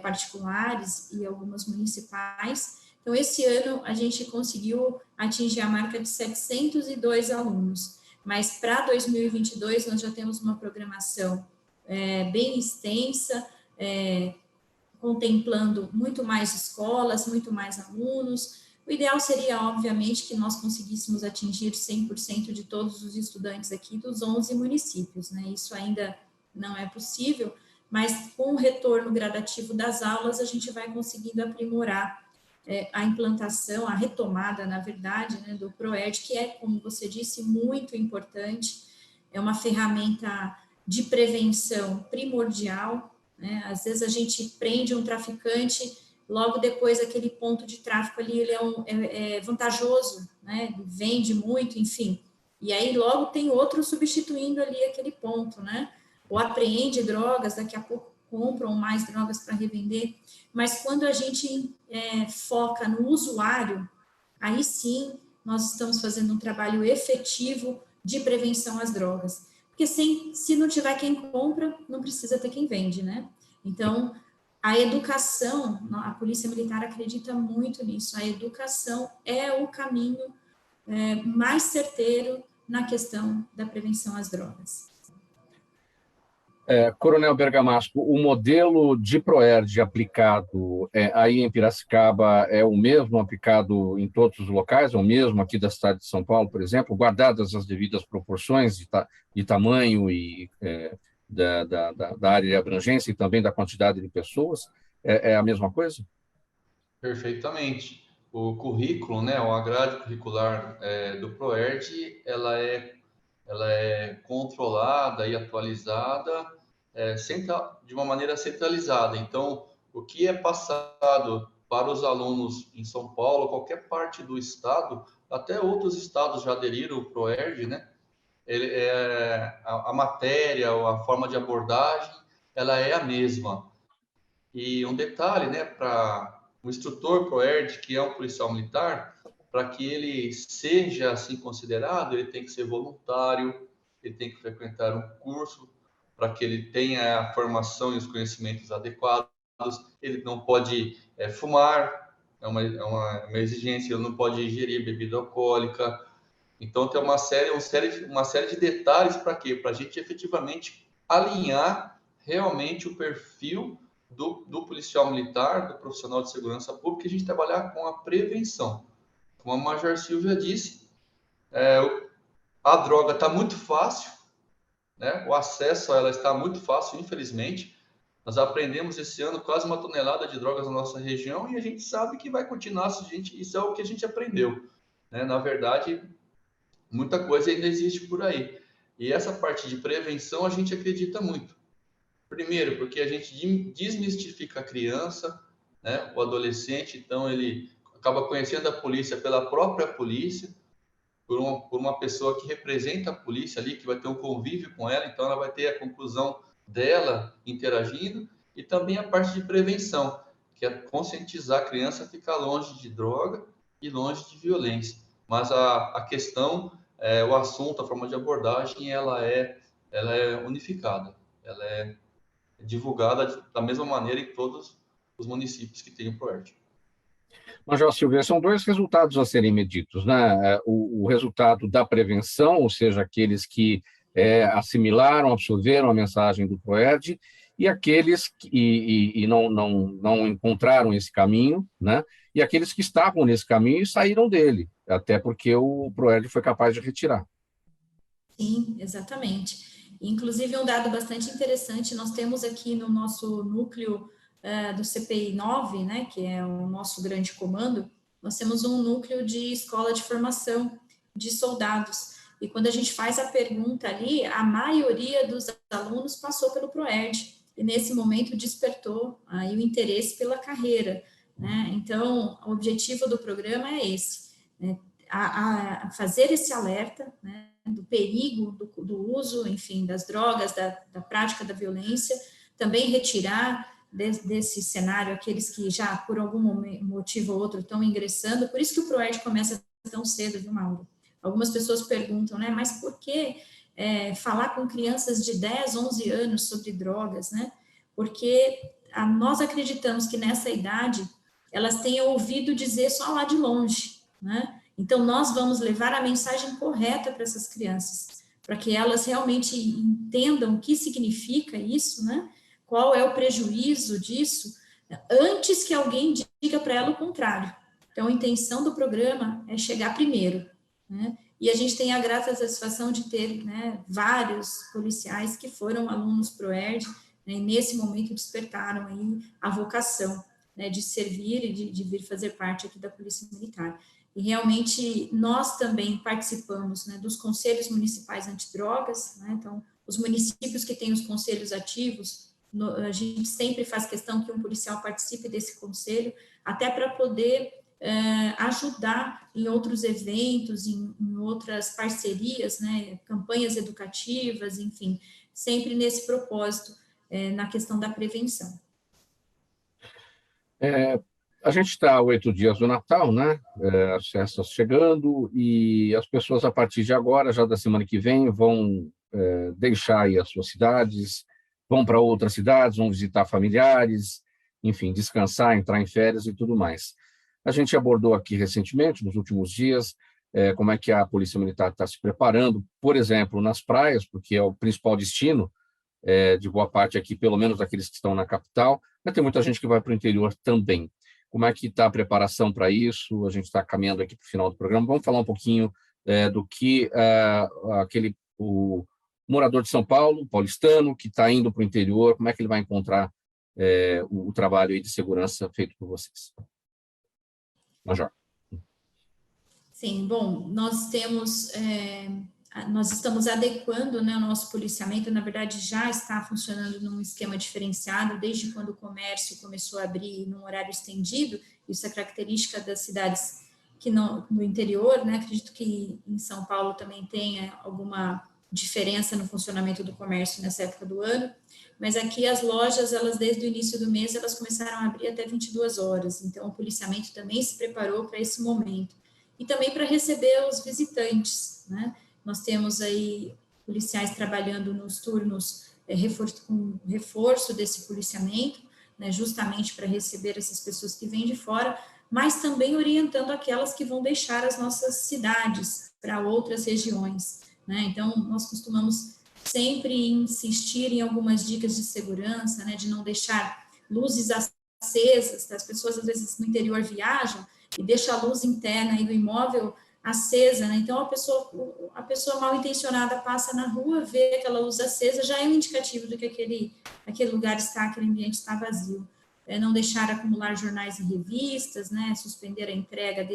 particulares e algumas municipais. Então, esse ano, a gente conseguiu atingir a marca de 702 alunos, mas para 2022, nós já temos uma programação bem extensa, contemplando muito mais escolas, muito mais alunos. O ideal seria, obviamente, que nós conseguíssemos atingir 100% de todos os estudantes aqui dos 11 municípios, né? Isso ainda não é possível, mas com o retorno gradativo das aulas, a gente vai conseguindo aprimorar a implantação, a retomada, na verdade, né, do PROERD, que é, como você disse, muito importante, é uma ferramenta de prevenção primordial, né? Às vezes a gente prende um traficante, logo depois aquele ponto de tráfico ali, ele é vantajoso, né? Ele vende muito, enfim, e aí logo tem outro substituindo ali aquele ponto, né? Ou apreende drogas, daqui a pouco compram mais drogas para revender, mas quando a gente foca no usuário, aí sim nós estamos fazendo um trabalho efetivo de prevenção às drogas, porque se não tiver quem compra, não precisa ter quem vende, né? Então, a educação, a Polícia Militar acredita muito nisso, a educação é o caminho mais certeiro na questão da prevenção às drogas. Coronel Bergamasco, o modelo de PROERD aplicado aí em Piracicaba é o mesmo aplicado em todos os locais, é o mesmo aqui da cidade de São Paulo, por exemplo, guardadas as devidas proporções de tamanho e da área de abrangência e também da quantidade de pessoas? É a mesma coisa? Perfeitamente. O currículo, né, a grade curricular do PROERD, ela é controlada e atualizada de uma maneira centralizada. Então, o que é passado para os alunos em São Paulo, qualquer parte do estado, até outros estados já aderiram ao PROERD, né? A matéria ou a forma de abordagem, ela é a mesma. E um detalhe, né, para o instrutor PROERD, que é um policial militar, para que ele seja assim considerado, ele tem que ser voluntário, ele tem que frequentar um curso para que ele tenha a formação e os conhecimentos adequados. Ele não pode fumar, é uma exigência, ele não pode ingerir bebida alcoólica. Então tem uma série de detalhes para quê? Para a gente efetivamente alinhar realmente o perfil do policial militar, do profissional de segurança pública, e a gente trabalhar com a prevenção. Como a Major Silvia disse, a droga está muito fácil, né? O acesso a ela está muito fácil, infelizmente. Nós aprendemos esse ano quase 1 tonelada de drogas na nossa região e a gente sabe que vai continuar, isso é o que a gente aprendeu, né? Na verdade, muita coisa ainda existe por aí. E essa parte de prevenção a gente acredita muito. Primeiro, porque a gente desmistifica a criança, né? O adolescente, então ele acaba conhecendo a polícia pela própria polícia, por uma pessoa que representa a polícia ali, que vai ter um convívio com ela, então ela vai ter a conclusão dela interagindo, e também a parte de prevenção, que é conscientizar a criança a ficar longe de droga e longe de violência. Mas a questão, o assunto, a forma de abordagem, ela é unificada, ela é divulgada da mesma maneira em todos os municípios que têm o PROERD. Major Silveira, são dois resultados a serem medidos, né? O resultado da prevenção, ou seja, aqueles que assimilaram, absorveram a mensagem do PROERD, e aqueles que não encontraram esse caminho, né? E aqueles que estavam nesse caminho e saíram dele, até porque o PROERD foi capaz de retirar. Sim, exatamente. Inclusive, um dado bastante interessante, nós temos aqui no nosso núcleo do CPI 9, né, que é o nosso grande comando, nós temos um núcleo de escola de formação de soldados. E quando a gente faz a pergunta ali, a maioria dos alunos passou pelo PROERD, e nesse momento despertou aí o interesse pela carreira, né? Então, o objetivo do programa é esse, né? A fazer esse alerta, né, do perigo do uso, enfim, das drogas, da prática da violência, também retirar desse cenário aqueles que já, por algum motivo ou outro, estão ingressando. Por isso que o PROERD começa tão cedo, viu, Mauro? Algumas pessoas perguntam, né, mas por que falar com crianças de 10, 11 anos sobre drogas, né? Porque nós acreditamos que nessa idade elas têm ouvido dizer só lá de longe, né? Então, nós vamos levar a mensagem correta para essas crianças, para que elas realmente entendam o que significa isso, né? Qual é o prejuízo disso, antes que alguém diga para ela o contrário. Então, a intenção do programa é chegar primeiro, né? E a gente tem a grata satisfação de ter, né, vários policiais que foram alunos PROERD, né, e nesse momento despertaram aí a vocação, né, de servir e de vir fazer parte aqui da Polícia Militar. E realmente nós também participamos, né, dos conselhos municipais antidrogas, né? Então, os municípios que têm os conselhos ativos, a gente sempre faz questão que um policial participe desse conselho, até para poder ajudar em outros eventos, em outras parcerias, né, campanhas educativas, enfim, sempre nesse propósito, na questão da prevenção. A gente está a 8 dias do Natal, né? As festas chegando, e as pessoas, a partir de agora, já da semana que vem, vão deixar aí as suas cidades, vão para outras cidades, vão visitar familiares, enfim, descansar, entrar em férias e tudo mais. A gente abordou aqui recentemente, nos últimos dias, como é que a Polícia Militar está se preparando, por exemplo, nas praias, porque é o principal destino de boa parte aqui, pelo menos daqueles que estão na capital, mas tem muita gente que vai para o interior também. Como é que está a preparação para isso? A gente está caminhando aqui para o final do programa. Vamos falar um pouquinho do que o morador de São Paulo, paulistano, que está indo para o interior, como é que ele vai encontrar o trabalho aí de segurança feito por vocês? Major. Sim, bom, nós estamos adequando, né, o nosso policiamento, na verdade já está funcionando num esquema diferenciado, desde quando o comércio começou a abrir num horário estendido. Isso é característica das cidades que no interior, né, acredito que em São Paulo também tenha alguma diferença no funcionamento do comércio nessa época do ano, mas aqui as lojas, elas desde o início do mês, elas começaram a abrir até 22 horas, então o policiamento também se preparou para esse momento, e também para receber os visitantes, né? Nós temos aí policiais trabalhando nos turnos com reforço desse policiamento, né, justamente para receber essas pessoas que vêm de fora, mas também orientando aquelas que vão deixar as nossas cidades para outras regiões, né? Então, nós costumamos sempre insistir em algumas dicas de segurança, né, de não deixar luzes acesas. As pessoas, às vezes, no interior viajam e deixam a luz interna aí do imóvel acesa, né? Então, a pessoa mal intencionada passa na rua, vê aquela luz acesa, já é um indicativo de que aquele lugar aquele ambiente está vazio. Não deixar acumular jornais e revistas, né? Suspender a entrega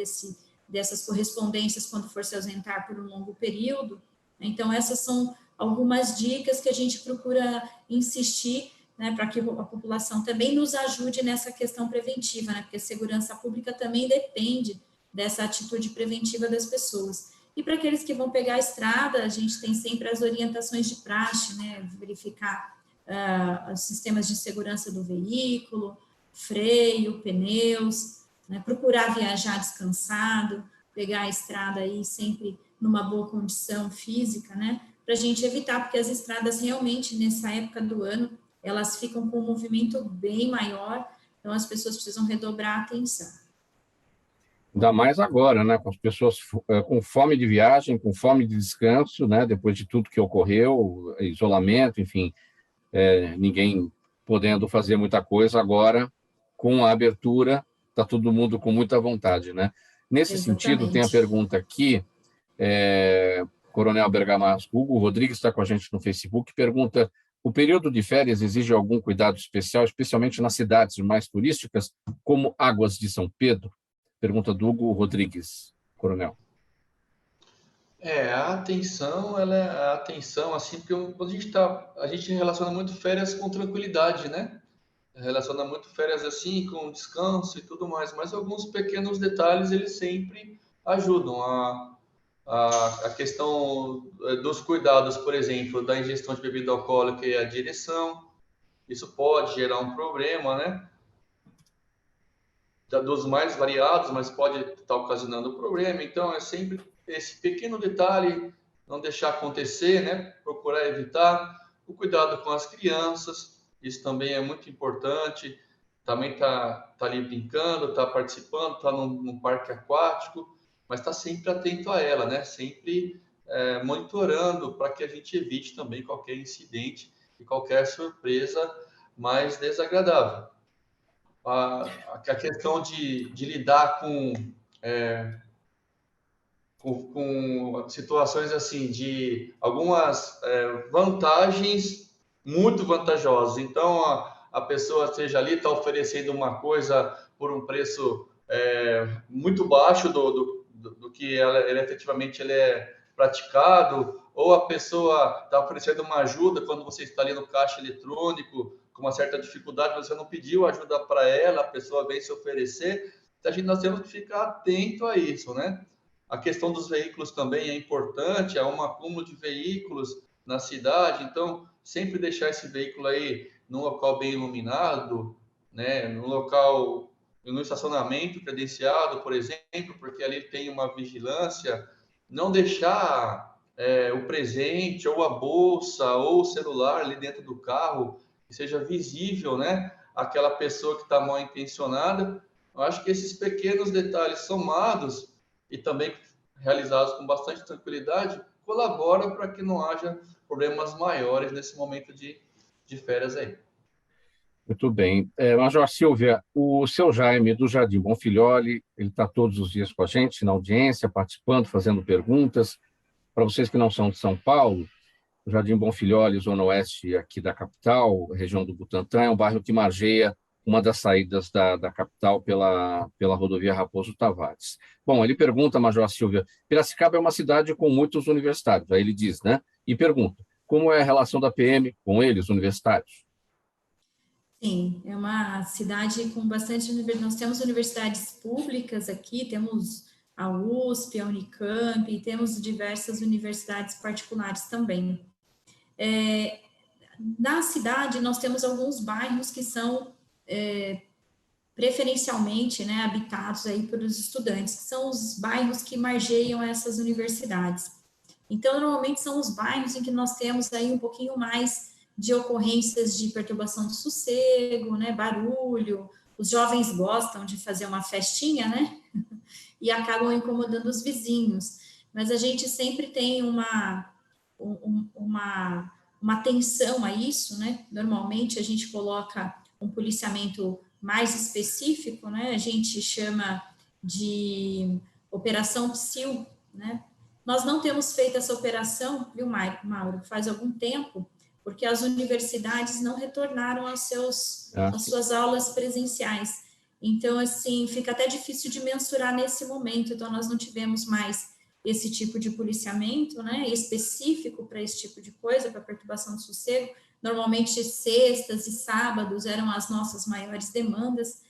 dessas correspondências quando for se ausentar por um longo período. Então, essas são algumas dicas que a gente procura insistir, né, para que a população também nos ajude nessa questão preventiva, né? Porque a segurança pública também depende dessa atitude preventiva das pessoas. E para aqueles que vão pegar a estrada, a gente tem sempre as orientações de praxe, né? Verificar os sistemas de segurança do veículo, freio, pneus, né? Procurar viajar descansado, pegar a estrada aí sempre numa boa condição física, né? Para a gente evitar, porque as estradas realmente, nessa época do ano, elas ficam com um movimento bem maior, então as pessoas precisam redobrar a atenção. Ainda mais agora, né, com as pessoas com fome de viagem, com fome de descanso, né, depois de tudo que ocorreu, isolamento, enfim, ninguém podendo fazer muita coisa. Agora, com a abertura, está todo mundo com muita vontade, né? Nesse Exatamente. sentido, tem a pergunta aqui, Coronel Bergamasco, Hugo Rodrigues está com a gente no Facebook, pergunta: o período de férias exige algum cuidado especial, especialmente nas cidades mais turísticas, como Águas de São Pedro? Pergunta do Hugo Rodrigues, Coronel. A atenção, ela é a atenção, assim, porque quando a gente relaciona muito férias com tranquilidade, né? Relaciona muito férias assim, com descanso e tudo mais, mas alguns pequenos detalhes, eles sempre ajudam. A questão dos cuidados, por exemplo, da ingestão de bebida alcoólica e a direção, isso pode gerar um problema, né? Dos mais variados, mas pode estar ocasionando problema. Então, é sempre esse pequeno detalhe, não deixar acontecer, né? Procurar evitar. O cuidado com as crianças, isso também é muito importante. Também tá ali brincando, tá participando, tá num parque aquático, mas está sempre atento a ela, né? Sempre monitorando para que a gente evite também qualquer incidente e qualquer surpresa mais desagradável. A questão de lidar com situações assim, de algumas vantagens muito vantajosas. Então, a pessoa seja ali, está oferecendo uma coisa por um preço muito baixo do que ele efetivamente é praticado, ou a pessoa está oferecendo uma ajuda quando você está ali no caixa eletrônico, com uma certa dificuldade, você não pediu ajuda para ela, a pessoa vem se oferecer. Então, nós temos que ficar atento a isso, né? A questão dos veículos também é importante, há um acúmulo de veículos na cidade, então sempre deixar esse veículo aí num local bem iluminado, né? No estacionamento credenciado, por exemplo, porque ali tem uma vigilância. Não deixar o presente, ou a bolsa, ou o celular ali dentro do carro, que seja visível, né? Aquela pessoa que está mal intencionada. Eu acho que esses pequenos detalhes somados e também realizados com bastante tranquilidade colaboram para que não haja problemas maiores nesse momento de de férias aí. Muito bem. Major Silvia, o seu Jaime do Jardim Bonfilholi, ele está todos os dias com a gente na audiência, participando, fazendo perguntas. Para vocês que não são de São Paulo, o Jardim Bonfilholi, zona oeste aqui da capital, região do Butantã, é um bairro que margeia uma das saídas da capital pela rodovia Raposo Tavares. Bom, ele pergunta, Major Silvia, Piracicaba é uma cidade com muitos universitários, aí ele diz, né? E pergunta, como é a relação da PM com eles, universitários? Sim, é uma cidade com bastante universidade. Nós temos universidades públicas aqui, temos a USP, a Unicamp, e temos diversas universidades particulares também. Na cidade, nós temos alguns bairros que são preferencialmente, né, habitados aí pelos estudantes, que são os bairros que margeiam essas universidades. Então, normalmente são os bairros em que nós temos aí um pouquinho mais de ocorrências de perturbação do sossego, né, barulho, os jovens gostam de fazer uma festinha, né, e acabam incomodando os vizinhos, mas a gente sempre tem uma atenção a isso, né, normalmente a gente coloca um policiamento mais específico, né, a gente chama de operação PSIL, né, nós não temos feito essa operação, viu, Mauro, faz algum tempo, porque as universidades não retornaram às suas aulas presenciais. Então, assim, fica até difícil de mensurar nesse momento. Então, nós não tivemos mais esse tipo de policiamento, né, específico para esse tipo de coisa, para perturbação do sossego. Normalmente, sextas e sábados eram as nossas maiores demandas,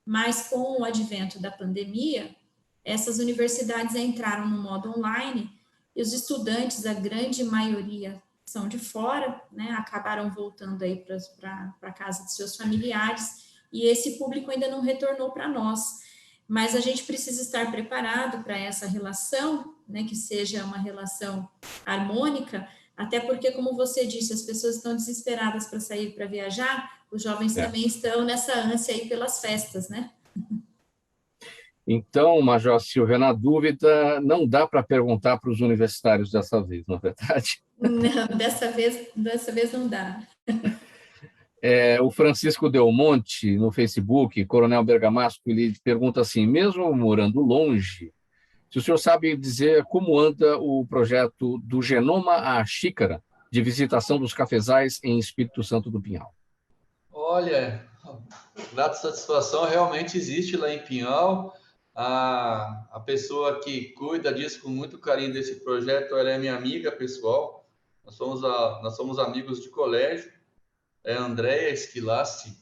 mas com o advento da pandemia, essas universidades entraram no modo online e os estudantes, a grande maioria, são de fora, né, acabaram voltando aí para a casa de seus familiares, e esse público ainda não retornou para nós, mas a gente precisa estar preparado para essa relação, né, que seja uma relação harmônica, até porque, como você disse, as pessoas estão desesperadas para sair para viajar, os jovens também estão nessa ânsia aí pelas festas, né? Então, Major Silvia, na dúvida, não dá para perguntar para os universitários dessa vez, não é verdade? Não, dessa vez não dá. O Francisco Del Monte, no Facebook, Coronel Bergamasco, ele pergunta assim, mesmo morando longe, se o senhor sabe dizer como anda o projeto do Genoma à Xícara, de visitação dos cafezais em Espírito Santo do Pinhal? Olha, grata satisfação realmente existe lá em Pinhal. A pessoa que cuida disso com muito carinho desse projeto, ela é minha amiga pessoal. Nós somos amigos de colégio. É a Andréia Esquilassi,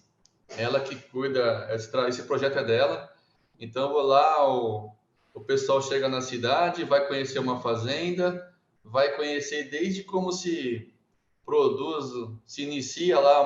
ela que cuida, esse projeto é dela. Então, eu vou lá, o pessoal chega na cidade, vai conhecer uma fazenda, vai conhecer desde como se produz, se inicia lá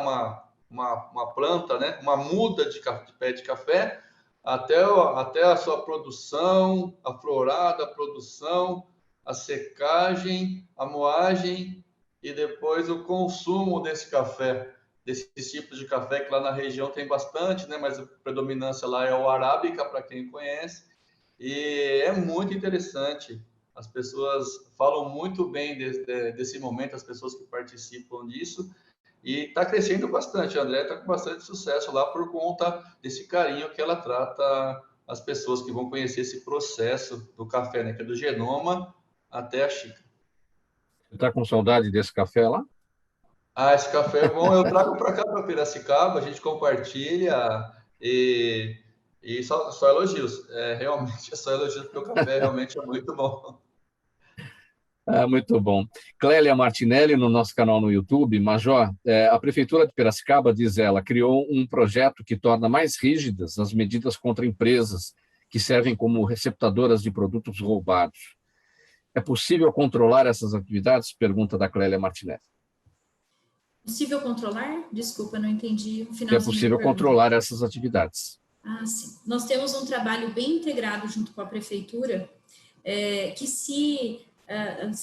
uma planta, né? Uma muda de pé de café, até a sua produção, a florada, a produção, a secagem, a moagem e depois o consumo desse café, desses tipos de café que lá na região tem bastante, né? Mas a predominância lá é o arábica, para quem conhece, e é muito interessante. As pessoas falam muito bem desse momento, as pessoas que participam disso, e está crescendo bastante. A André está com bastante sucesso lá por conta desse carinho que ela trata as pessoas que vão conhecer esse processo do café, né? Que é do genoma até a xícara. Você está com saudade desse café lá? Esse café é bom. Eu trago para cá, para Piracicaba, a gente compartilha e só elogios. Realmente é só elogios, porque o café realmente é muito bom. Muito bom. Clélia Martinelli, no nosso canal no YouTube, Major, a Prefeitura de Piracicaba, diz ela, criou um projeto que torna mais rígidas as medidas contra empresas que servem como receptadoras de produtos roubados. É possível controlar essas atividades? Pergunta da Clélia Martinelli. Possível controlar? Desculpa, não entendi o final. É possível controlar essas atividades. Sim. Nós temos um trabalho bem integrado junto com a Prefeitura, que se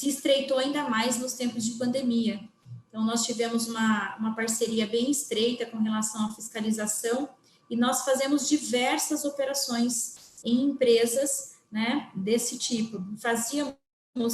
estreitou ainda mais nos tempos de pandemia. Então, nós tivemos uma parceria bem estreita com relação à fiscalização e nós fazemos diversas operações em empresas, né, desse tipo. Fazíamos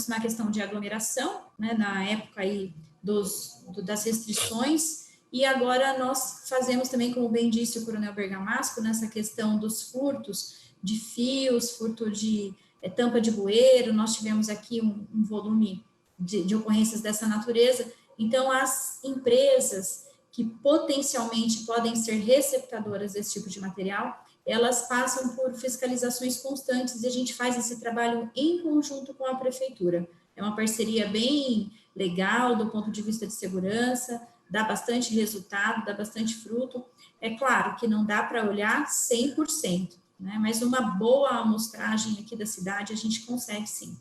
na questão de aglomeração, né, na época aí das restrições, E agora nós fazemos também, como bem disse o Coronel Bergamasco, nessa questão dos furtos de fios, furto de tampa de bueiro, nós tivemos aqui um volume de ocorrências dessa natureza. Então, as empresas que potencialmente podem ser receptadoras desse tipo de material, elas passam por fiscalizações constantes e a gente faz esse trabalho em conjunto com a prefeitura. É uma parceria bem legal do ponto de vista de segurança, dá bastante resultado, dá bastante fruto. É claro que não dá para olhar 100%, né? Mas uma boa amostragem aqui da cidade a gente consegue sim.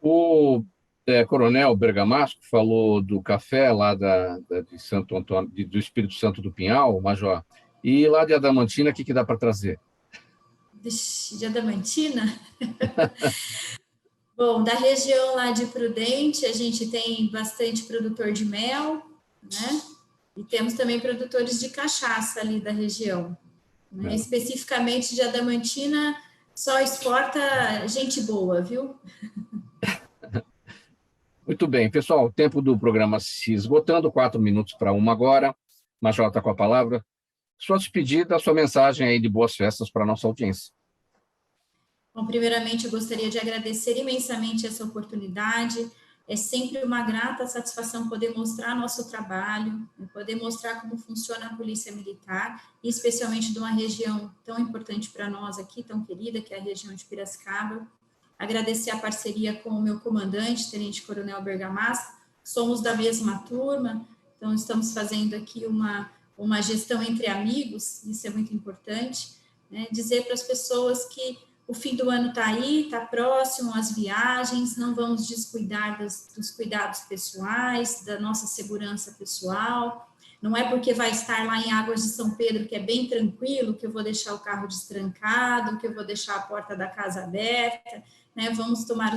O Coronel Bergamasco falou do café lá de Santo Antônio, do Espírito Santo do Pinhal, Major, e lá de Adamantina, o que dá para trazer? De Adamantina? Bom, da região lá de Prudente, a gente tem bastante produtor de mel, né? E temos também produtores de cachaça ali da região. Né? Especificamente de Adamantina, só exporta gente boa, viu? Muito bem, pessoal, o tempo do programa se esgotando, 4 minutos para 1 agora. Major está com a palavra. Sua despedida, sua mensagem aí de boas festas para a nossa audiência. Bom, primeiramente, eu gostaria de agradecer imensamente essa oportunidade. É sempre uma grata satisfação poder mostrar nosso trabalho, poder mostrar como funciona a Polícia Militar, e especialmente de uma região tão importante para nós aqui, tão querida, que é a região de Piracicaba. Agradecer a parceria com o meu comandante, Tenente Coronel Bergamasco. Somos da mesma turma, então estamos fazendo aqui uma gestão entre amigos, isso é muito importante, né? Dizer para as pessoas que o fim do ano está aí, está próximo, as viagens, não vamos descuidar dos cuidados pessoais, da nossa segurança pessoal. Não é porque vai estar lá em Águas de São Pedro, que é bem tranquilo, que eu vou deixar o carro destrancado, que eu vou deixar a porta da casa aberta, né? Vamos tomar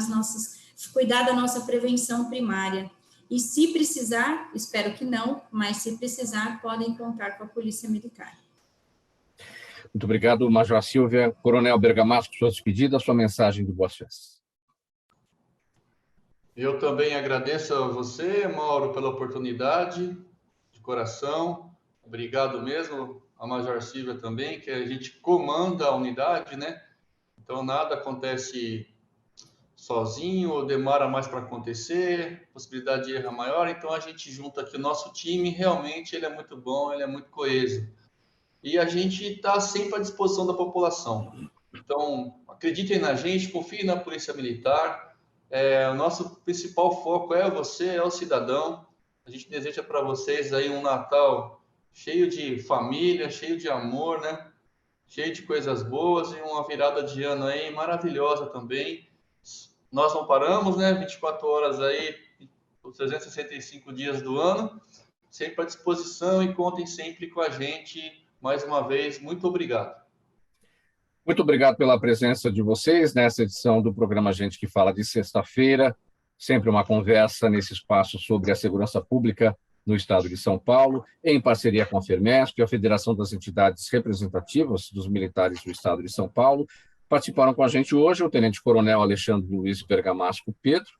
cuidar da nossa prevenção primária. E se precisar, espero que não, mas se precisar, podem contar com a Polícia Militar. Muito obrigado, Major Silvia. Coronel Bergamasco, sua despedida, sua mensagem de boas festas. Eu também agradeço a você, Mauro, pela oportunidade, de coração. Obrigado mesmo, a Major Silvia também, que a gente comanda a unidade, né? Então, nada acontece sozinho ou demora mais para acontecer, possibilidade de erro maior. Então, a gente junta aqui o nosso time, realmente ele é muito bom, ele é muito coeso. E a gente está sempre à disposição da população. Então, acreditem na gente, confiem na Polícia Militar. O nosso principal foco é você, é o cidadão. A gente deseja para vocês aí um Natal cheio de família, cheio de amor, né? Cheio de coisas boas e uma virada de ano aí maravilhosa também. Nós não paramos, né? 24 horas aí, os 365 dias do ano. Sempre à disposição e contem sempre com a gente. Mais uma vez, muito obrigado. Muito obrigado pela presença de vocês nessa edição do programa Gente que Fala de sexta-feira. Sempre uma conversa nesse espaço sobre a segurança pública no estado de São Paulo, em parceria com a Fermesp, a Federação das Entidades Representativas dos Militares do estado de São Paulo. Participaram com a gente hoje o Tenente Coronel Alexandre Luiz Bergamasco Pedro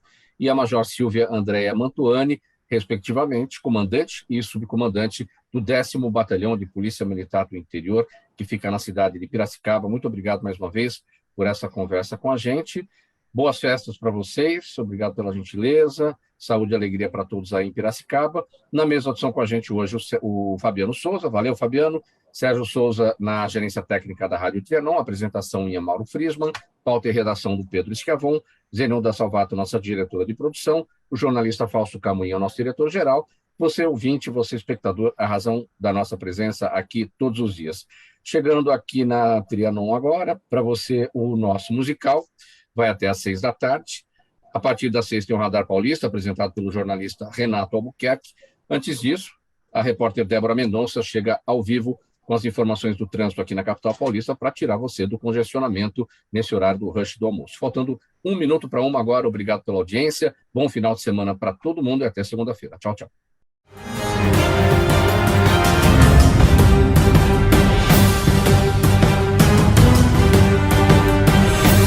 e a Major Silvia Andréa Mantuani, respectivamente, comandante e subcomandante do 10º Batalhão de Polícia Militar do Interior, que fica na cidade de Piracicaba. Muito obrigado mais uma vez por essa conversa com a gente. Boas festas para vocês, obrigado pela gentileza, saúde e alegria para todos aí em Piracicaba. Na mesma edição com a gente hoje o Fabiano Souza, valeu Fabiano, Sérgio Souza na gerência técnica da Rádio Trianon, apresentação em Mauro Friesman, pauta e redação do Pedro Esquiavon, Zenon da Salvato, nossa diretora de produção, o jornalista Fausto Camunha, nosso diretor-geral, você ouvinte, você espectador, a razão da nossa presença aqui todos os dias. Chegando aqui na Trianon agora, para você o nosso musical, vai até às 6 da tarde. A partir das 6 tem o Radar Paulista, apresentado pelo jornalista Renato Albuquerque. Antes disso, a repórter Débora Mendonça chega ao vivo com as informações do trânsito aqui na capital paulista para tirar você do congestionamento nesse horário do rush do almoço. Faltando 1 minuto para 1 agora, obrigado pela audiência, bom final de semana para todo mundo e até segunda-feira. Tchau, tchau.